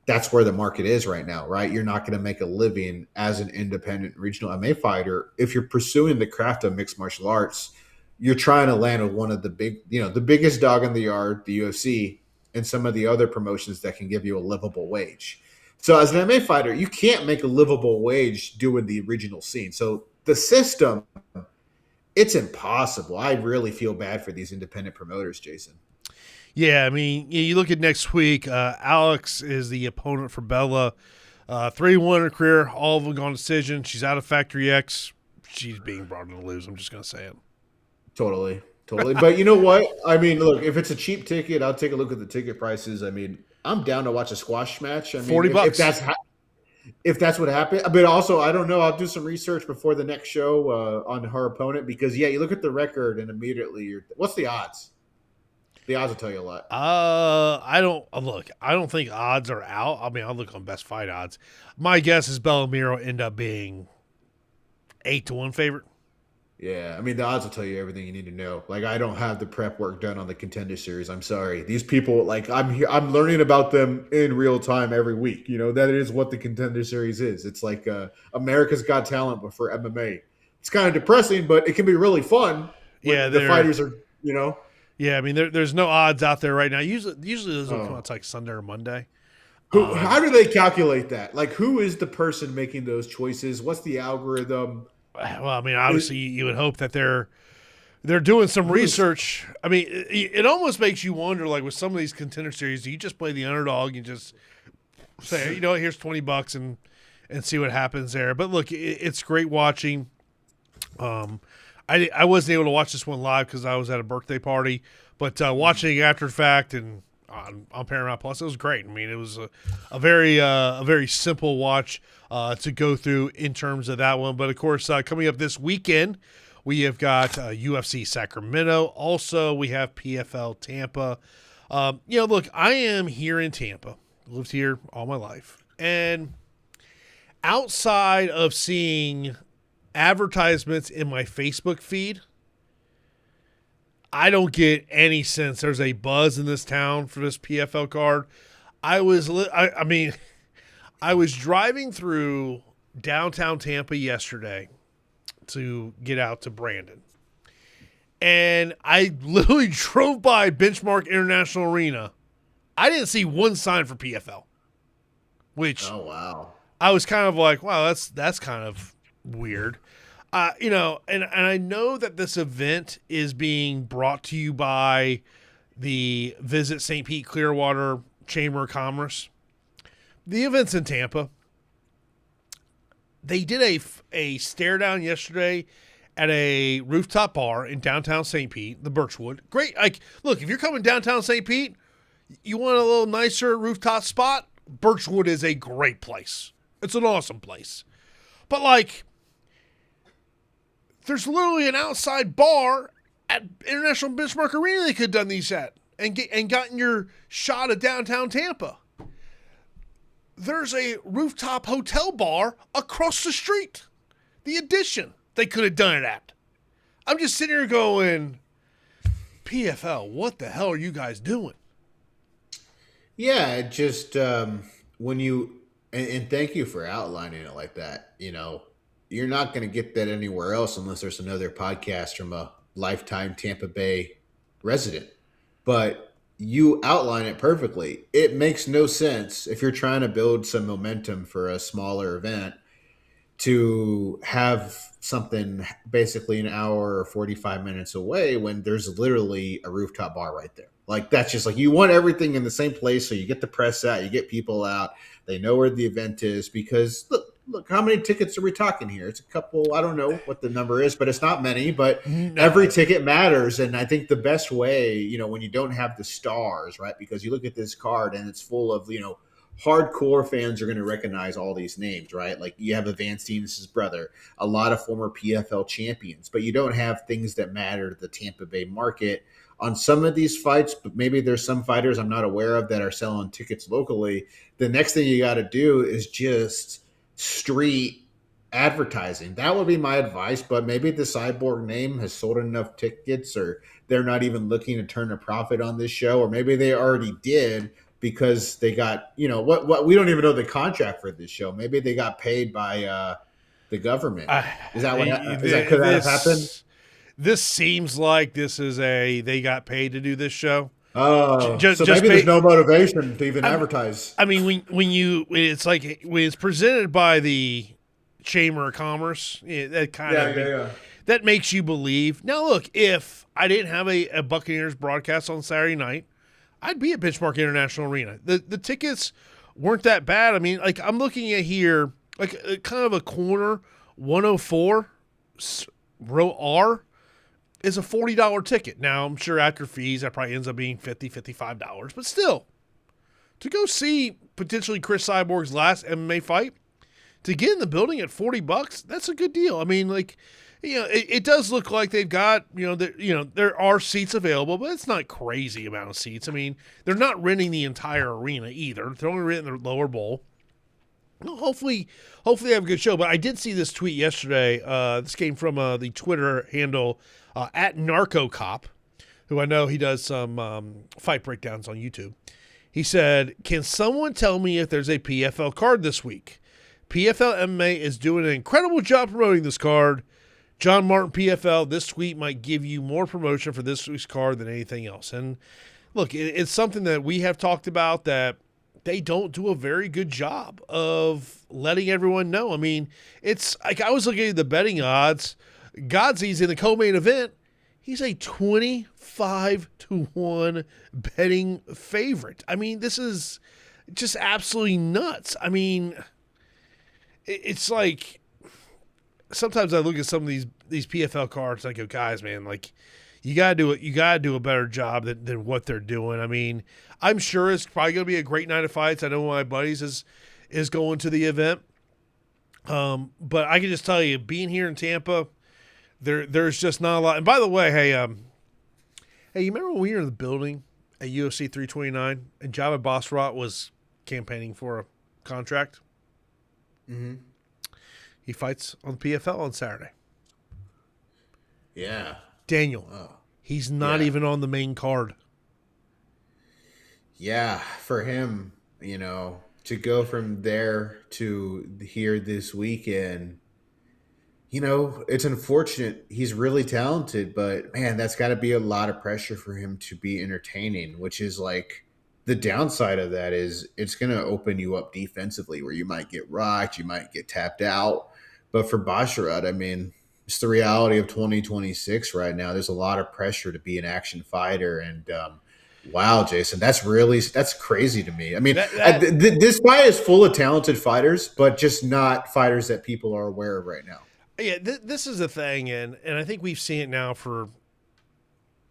that's where the market is right now, right? You're not going to make a living as an independent regional MMA fighter. If you're pursuing the craft of mixed martial arts, you're trying to land with one of the the biggest dog in the yard, the UFC, and some of the other promotions that can give you a livable wage. So as an MMA fighter, you can't make a livable wage doing the regional scene. So the system, it's impossible. I really feel bad for these independent promoters, Jason. Yeah, I mean, you look at next week, Alex is the opponent for Bella. 3-1 in her career, all of them gone decision. She's out of Factory X. She's being brought in to lose. I'm just going to say it. Totally. But you know what? I mean, look, if it's a cheap ticket, I'll take a look at the ticket prices. I mean, I'm down to watch a squash match. I mean, $40. If that's what happened. But also, I don't know. I'll do some research before the next show on her opponent because, yeah, you look at the record and immediately what's the odds? The odds will tell you a lot. I don't think odds are out. I mean, I'll look on best fight odds. My guess is Bellamiro will end up being 8-1 favorite. Yeah, I mean, the odds will tell you everything you need to know. Like, I don't have the prep work done on the Contender Series. I'm sorry. These people, like, I'm learning about them in real time every week. You know, that is what the Contender Series is. It's like America's Got Talent, but for MMA. It's kind of depressing, but it can be really fun. Yeah, the fighters are, you know. Yeah, I mean, there's no odds out there right now. Usually those will come out like Sunday or Monday. How do they calculate that? Like, who is the person making those choices? What's the algorithm? Well, I mean, obviously, you would hope that they're doing some research. I mean, it almost makes you wonder, like with some of these Contender Series, do you just play the underdog and just say, you know, here's $20 and see what happens there? But look, it's great watching. I wasn't able to watch this one live because I was at a birthday party, but watching it after the fact and on Paramount Plus, it was great. I mean, it was a very simple watch to go through in terms of that one. But of course, coming up this weekend, we have got UFC Sacramento. Also, we have PFL Tampa. Look, I am here in Tampa. Lived here all my life, and outside of seeing advertisements in my Facebook feed, I don't get any sense there's a buzz in this town for this PFL card. I was driving through downtown Tampa yesterday to get out to Brandon, and I literally drove by Benchmark International Arena. I didn't see one sign for PFL, which oh wow, I was kind of like, wow, that's kind of weird. And I know that this event is being brought to you by the Visit St. Pete Clearwater Chamber of Commerce. The event's in Tampa. They did a stare down yesterday at a rooftop bar in downtown St. Pete, the Birchwood. Great. Like, look, if you're coming downtown St. Pete, you want a little nicer rooftop spot, Birchwood is a great place. It's an awesome place. But, like, there's literally an outside bar at International Benchmark Arena they could have done these at and gotten your shot of downtown Tampa. There's a rooftop hotel bar across the street. The Addition they could have done it at. I'm just sitting here going, PFL, what the hell are you guys doing? Yeah, just when you and thank you for outlining it like that. You know, you're not going to get that anywhere else unless there's another podcast from a lifetime Tampa Bay resident. But you outline it perfectly. It makes no sense if you're trying to build some momentum for a smaller event to have something basically an hour or 45 minutes away when there's literally a rooftop bar right there. Like, that's just like, you want everything in the same place, so you get the press out, you get people out, they know where the event is, because look, how many tickets are we talking here? It's a couple, I don't know what the number is, but it's not many, but every ticket matters. And I think the best way, you know, when you don't have the stars, right, because you look at this card and it's full of, you know, hardcore fans are going to recognize all these names, right? Like, you have Evan Stevens' brother, a lot of former PFL champions, but you don't have things that matter to the Tampa Bay market on some of these fights. But maybe there's some fighters I'm not aware of that are selling tickets locally. The next thing you got to do is just street advertising. That would be my advice, but maybe the Cyborg name has sold enough tickets, or they're not even looking to turn a profit on this show, or maybe they already did, because they got, you know, what we don't even know the contract for this show. Maybe they got paid by the government. Is that what could that have happened? This seems like this is they got paid to do this show. Oh, so maybe there's no motivation to even advertise. I mean, when it's like, when it's presented by the Chamber of Commerce, that kind of that makes you believe. Now, look, if I didn't have a Buccaneers broadcast on Saturday night, I'd be at Benchmark International Arena. The tickets weren't that bad. I mean, like, I'm looking at here, like, kind of a corner 104 row R is a $40 ticket. Now, I'm sure after fees, that probably ends up being $50, $55. But still, to go see potentially Chris Cyborg's last MMA fight, to get in the building at $40, that's a good deal. I mean, like, you know, it does look like they've got, there are seats available, but it's not crazy amount of seats. I mean, they're not renting the entire arena either. They're only renting the lower bowl. Well, hopefully they have a good show. But I did see this tweet yesterday. This came from the Twitter handle at 𝘁𝗵𝗶𝘀, who I know he does some fight breakdowns on YouTube. He said, "Can someone tell me if there's a PFL card this week? PFL MMA is doing an incredible job promoting this card. John Martin PFL, this tweet might give you more promotion for this week's card than anything else." And look, it's something that we have talked about, that they don't do a very good job of letting everyone know. I mean, it's like, I was looking at the betting odds. Godzi's in the co-main event. He's a 25-1 betting favorite. I mean, this is just absolutely nuts. I mean, it's like, sometimes I look at some of these PFL cards and I go, guys, man, like, you gotta do a better job than what they're doing. I mean, I'm sure it's probably gonna be a great night of fights. I know one of my buddies is going to the event. But I can just tell you, being here in Tampa, there's just not a lot. And by the way, hey, you remember when we were in the building at UFC 329 and 𝘁𝗵𝗶𝘀𝘀 was campaigning for a contract? Mm-hmm. He fights on the PFL on Saturday. Yeah. Daniel. He's not even on the main card. Yeah, for him, you know, to go from there to here this weekend, you know, it's unfortunate. He's really talented, but man, that's got to be a lot of pressure for him to be entertaining, which is like, the downside of that is it's going to open you up defensively, where you might get rocked, you might get tapped out. But for Basharat, I mean, it's the reality of 2026 right now. There's a lot of pressure to be an action fighter. And wow, Jason, that's crazy to me. I mean, this fight is full of talented fighters, but just not fighters that people are aware of right now. Yeah, this is the thing. And I think we've seen it now for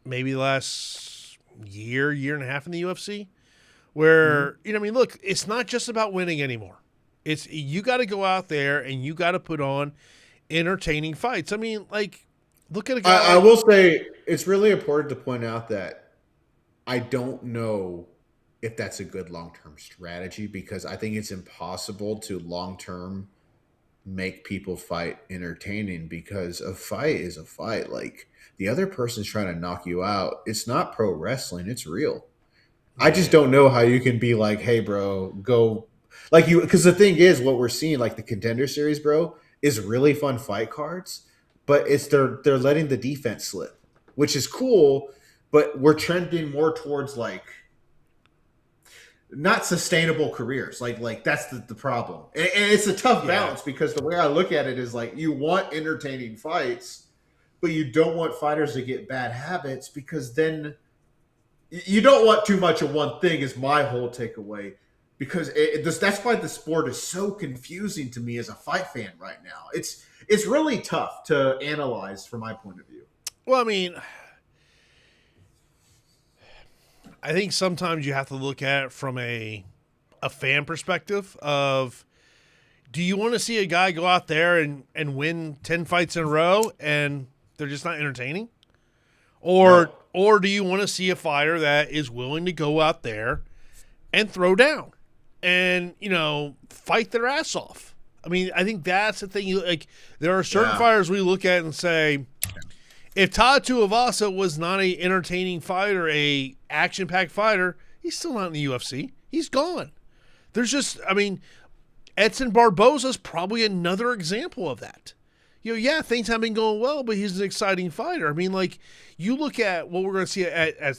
maybe the last year and a half in the UFC, where, you know, I mean, look, it's not just about winning anymore. It's, you got to go out there and you got to put on entertaining fights. I mean, like, look at a guy. I will say, it's really important to point out that I don't know if that's a good long-term strategy, because I think it's impossible to long-term make people fight entertaining, because a fight is a fight. Like, the other person's trying to knock you out. It's not pro wrestling. It's real. I just don't know how you can be like, hey, bro, go. Like, you, because the thing is, what we're seeing, like the Contender series, bro, is really fun fight cards, but it's they're letting the defense slip, which is cool, but we're trending more towards like not sustainable careers. Like that's the problem. And it's a tough balance, because the way I look at it is like, you want entertaining fights, but you don't want fighters to get bad habits, because then you don't want too much of one thing is my whole takeaway, because that's why the sport is so confusing to me as a fight fan right now. It's really tough to analyze from my point of view. Well, I mean, I think sometimes you have to look at it from a fan perspective of, do you want to see a guy go out there and win 10 fights in a row and they're just not entertaining? Or do you want to see a fighter that is willing to go out there and throw down and, fight their ass off? I mean, I think that's the thing. There are certain fighters we look at and say, if 𝘁𝗵𝗶𝘀 was not a entertaining fighter, a action-packed fighter, he's still not in the UFC. He's gone. There's just, Edson Barboza's probably another example of that. Things haven't been going well, but he's an exciting fighter. You look at what we're going to see at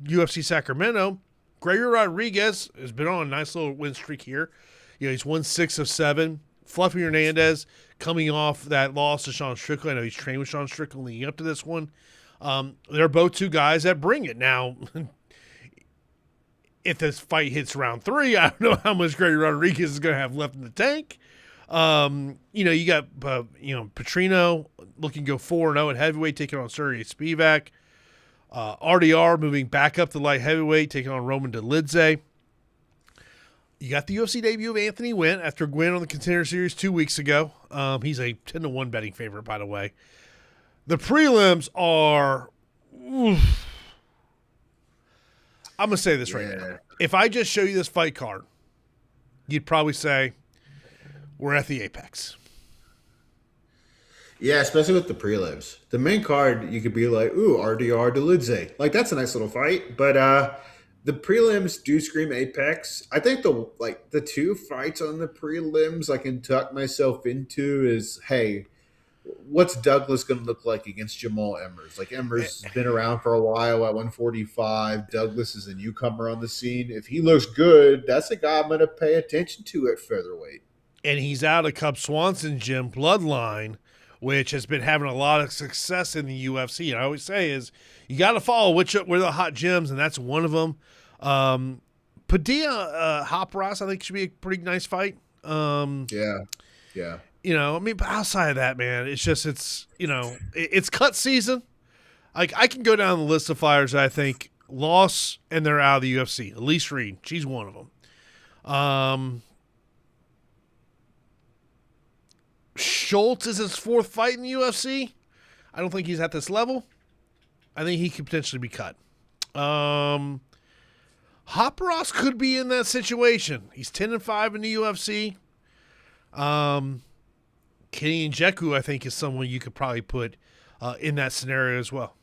UFC Sacramento. Gregory Rodriguez has been on a nice little win streak here. He's won 6 of 7. Fluffy Hernandez coming off that loss to Sean Strickland. I know he's trained with Sean Strickland leading up to this one. They're both two guys that bring it. Now, if this fight hits round 3, I don't know how much Gregory Rodriguez is going to have left in the tank. You got Petrino looking to go 4-0 at heavyweight, taking on 𝘁𝗵𝗶𝘀. RDR moving back up to light heavyweight, taking on Roman Dolidze. You got the UFC debut of Anthony Wynn after a win on the Contender Series 2 weeks ago. He's a 10-1 betting favorite, by the way. The prelims are... Oof. I'm going to say this right now. If I just show you this fight card, you'd probably say we're at the apex. Yeah, especially with the prelims. The main card, you could be like, ooh, RDR Dolidze. That's a nice little fight. But the prelims do scream apex. I think the 2 fights on the prelims I can tuck myself into is, hey, what's Douglas going to look like against Jamal Emmers? Emmers has been around for a while at 145. Douglas is a newcomer on the scene. If he looks good, that's a guy I'm going to pay attention to at featherweight. And he's out of Cub Swanson's gym, Bloodline, which has been having a lot of success in the UFC. And I always say is you got to follow where the hot gyms, and that's one of them. Padilla Hop-Ross, I think, should be a pretty nice fight. Yeah. But outside of that, man, it's cut season. I can go down the list of fighters that I think lost and they're out of the UFC. Elise Reed, she's one of them. Schultz is his 4th fight in the UFC. I don't think he's at this level. I think he could potentially be cut. Hop-Ross could be in that situation. He's 10-5 in the UFC. Kenny Nzechukwu, I think, is someone you could probably put in that scenario as well.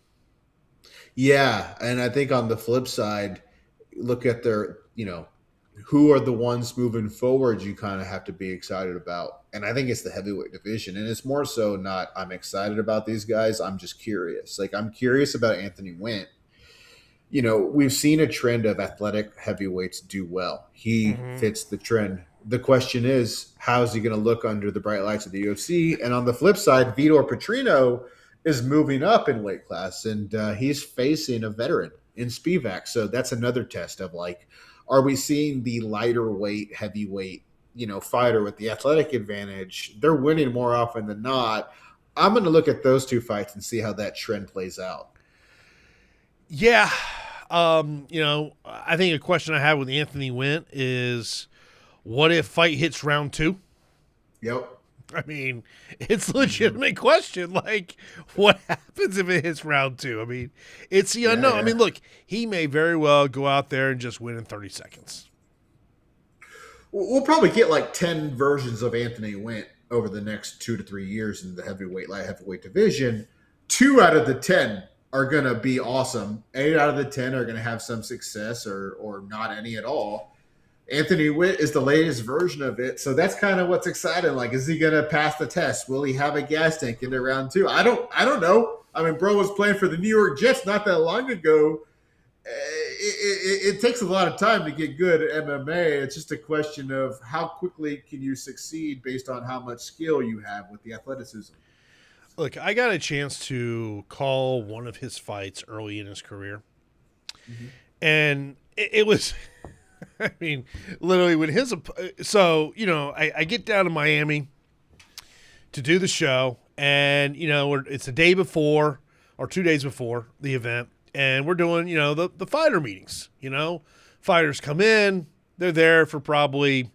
Yeah, and I think on the flip side, look at their, who are the ones moving forward you kind of have to be excited about. And I think it's the heavyweight division. And it's more so not I'm excited about these guys. I'm just curious. I'm curious about Anthony Wynn. We've seen a trend of athletic heavyweights do well. He fits the trend. The question is, how is he going to look under the bright lights of the UFC? And on the flip side, Vitor Petrino is moving up in weight class, and he's facing a veteran in Spivak. So that's another test of are we seeing the lighter weight, heavyweight, fighter with the athletic advantage? They're winning more often than not. I'm going to look at those 2 fights and see how that trend plays out. Yeah. I think a question I have with Anthony Wynn is, what if fight hits round 2? Yep. It's a legitimate question. What happens if it hits round 2? It's the unknown. Yeah. Look, he may very well go out there and just win in 30 seconds. We'll probably get 10 versions of Anthony Wynn over the next 2 to 3 years in the light heavyweight division. 2 out of the 10 are going to be awesome. 8 out of the 10 are going to have some success or not any at all. Anthony Wynn is the latest version of it. So that's kind of what's exciting. Is he going to pass the test? Will he have a gas tank into round 2? I don't know. Bro was playing for the New York Jets not that long ago. It takes a lot of time to get good at MMA. It's just a question of how quickly can you succeed based on how much skill you have with the athleticism. Look, I got a chance to call one of his fights early in his career. And it was, I mean, literally when so, I get down to Miami to do the show, and, it's the day before or 2 days before the event, and we're doing, the fighter meetings, fighters come in, they're there for probably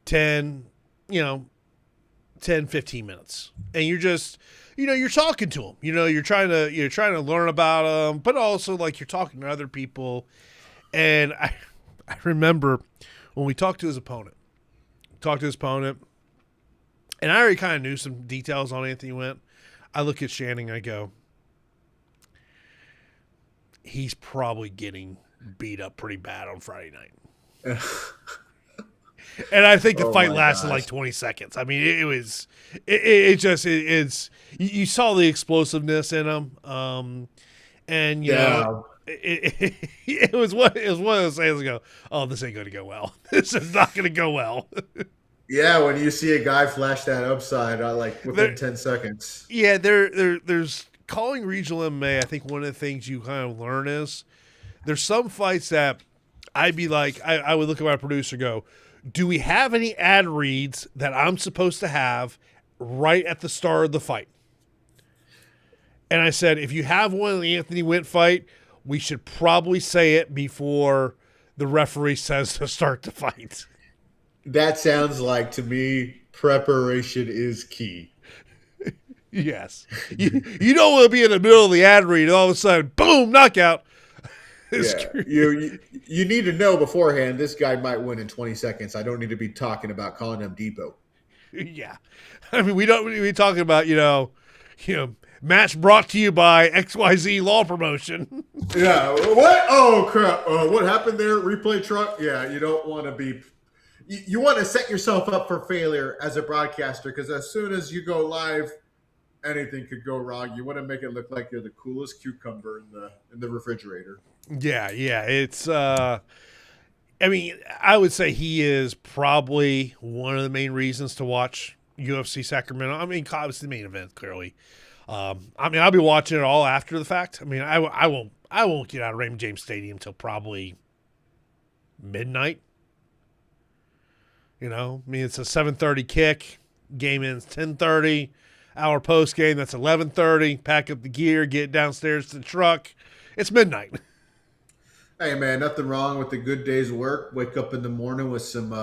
10, 15 minutes. And you're just, you're talking to them, you're trying to learn about them, but also like you're talking to other people. And I remember when we talked to his opponent, and I already kind of knew some details on Anthony Went. I look at Shannon, I go, he's probably getting beat up pretty bad on Friday night. And I think the fight lasted like 20 seconds. I mean, you saw the explosiveness in him. And it was one of those things go, oh, this ain't going to go well. This is not going to go well. Yeah, when you see a guy flash that upside, like within 10 seconds. Yeah, there's calling regional MMA. I think one of the things you kind of learn is there's some fights that I'd be like, I would look at my producer and go, do we have any ad reads that I'm supposed to have right at the start of the fight? And I said, if you have one in the Anthony Went fight, we should probably say it before the referee says to start the fight. That sounds like, to me, preparation is key. Yes. You don't want to be in the middle of the ad read and all of a sudden, boom, knockout. Yeah. You need to know beforehand, this guy might win in 20 seconds. I don't need to be talking about calling him Depot. Yeah. I mean, we don't need to be talking about, match brought to you by XYZ Law Promotion. Yeah. What? Oh, crap. What happened there? Replay truck? Yeah, you don't want to be... You want to set yourself up for failure as a broadcaster, because as soon as you go live, anything could go wrong. You want to make it look like you're the coolest cucumber in the refrigerator. Yeah. It's I mean, I would say he is probably one of the main reasons to watch UFC Sacramento. I mean, obviously the main event, clearly. I mean, I'll be watching it all after the fact. I mean, I won't get out of Raymond James Stadium until probably midnight. I mean, it's a 7:30 kick. Game ends 10:30. Hour post game, that's 11:30. Pack up the gear, get downstairs to the truck. It's midnight. Hey man, nothing wrong with a good day's work. Wake up in the morning with some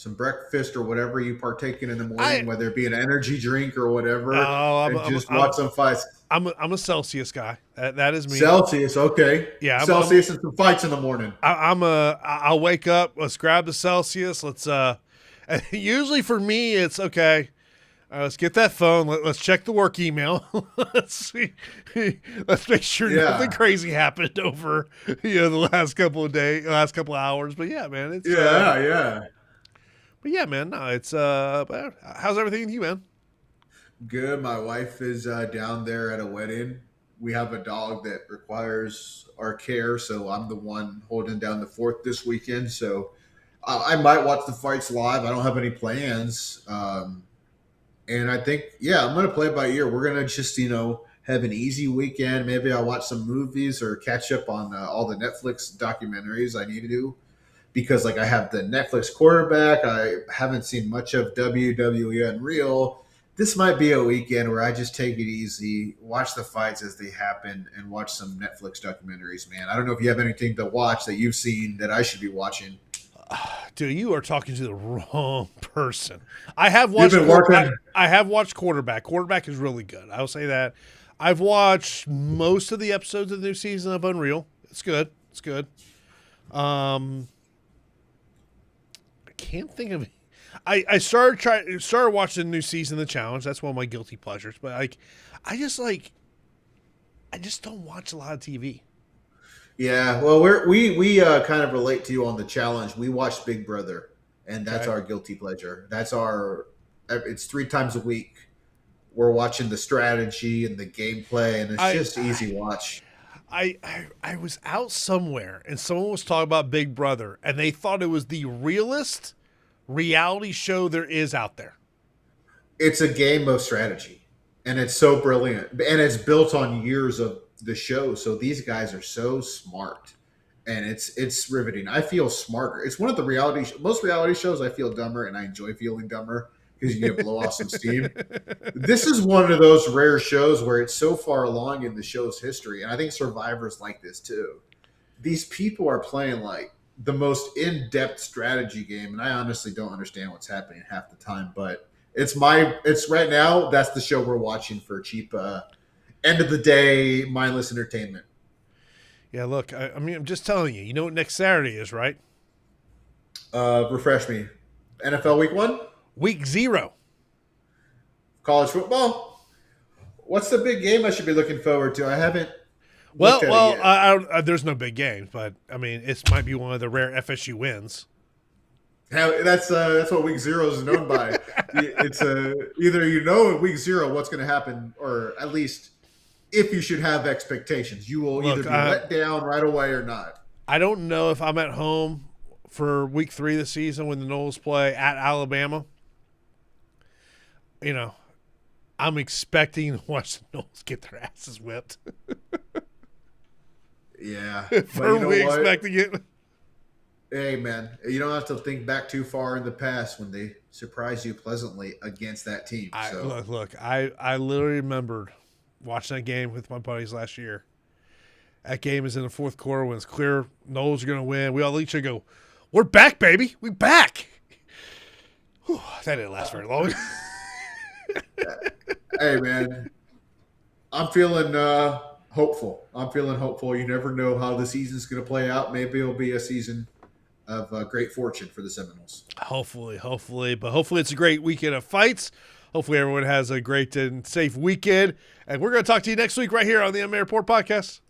breakfast or whatever you partake in the morning, whether it be an energy drink or whatever. Watch some fights. I'm a Celsius guy. That is me. Celsius, okay. Yeah, Celsius and some fights in the morning. I'll wake up. Let's grab the Celsius. Let's usually for me it's okay. Let's get that phone. Let's check the work email. Let's see. Let's make sure nothing crazy happened over the last couple of hours. But yeah, man, it's yeah. But yeah, man, no, it's how's everything with you, man? Good. My wife is down there at a wedding. We have a dog that requires our care, so I'm the one holding down the fort this weekend. So I might watch the fights live. I don't have any plans. And I think, I'm going to play it by ear. We're going to just, have an easy weekend. Maybe I'll watch some movies or catch up on all the Netflix documentaries I need to do. Because, I have the Netflix quarterback. I haven't seen much of WWE Unreal. This might be a weekend where I just take it easy, watch the fights as they happen, and watch some Netflix documentaries, man. I don't know if you have anything to watch that you've seen that I should be watching. Dude, you are talking to the wrong person. I have watched Quarterback. Quarterback is really good. I will say that. I've watched most of the episodes of the new season of Unreal. It's good. I can't think of it. I started watching the new season of The Challenge. That's one of my guilty pleasures. But I just don't watch a lot of TV. Yeah, well, we kind of relate to you on The Challenge. We watched Big Brother, and that's our guilty pleasure. It's 3 times a week. We're watching the strategy and the gameplay, and it's just easy watch. I was out somewhere, and someone was talking about Big Brother, and they thought it was the realest reality show there is out there. It's a game of strategy, and it's so brilliant, and it's built on years of the show. So these guys are so smart, and it's riveting. I feel smarter. It's one of the most reality shows I feel dumber, and I enjoy feeling dumber because you get blow off some steam. This is one of those rare shows where it's so far along in the show's history, and I think Survivor's like this too. These people are playing like the most in-depth strategy game, and I honestly don't understand what's happening half the time, but it's right now, that's the show we're watching for cheap end of the day mindless entertainment. Yeah, look, I mean, I'm just telling you, you know what next Saturday is, right? Refresh me. NFL week 1? Week 0. College football? What's the big game I should be looking forward to? I haven't Well, looked at it yet. there's no big games, but I mean, it might be one of the rare FSU wins. That's what week 0 is known by. It's either you know in week 0 what's going to happen, or at least if you should have expectations, you will either be let down right away or not. I don't know if I'm at home for week 3 of the season when the Noles play at Alabama. You know, I'm expecting to watch the Noles get their asses whipped. Yeah, Are we expecting it? Hey, man, you don't have to think back too far in the past when they surprised you pleasantly against that team. Look, I literally remembered watching that game with my buddies last year. That game is in the fourth quarter when it's clear Noles are going to win. We all each go, we're back, baby. We back. Whew, that didn't last very long. Hey, man, I'm feeling hopeful. You never know how the season's going to play out. Maybe it'll be a season of great fortune for the Seminoles. Hopefully. But hopefully it's a great weekend of fights. Hopefully everyone has a great and safe weekend. And we're going to talk to you next week right here on the MMA Report Podcast.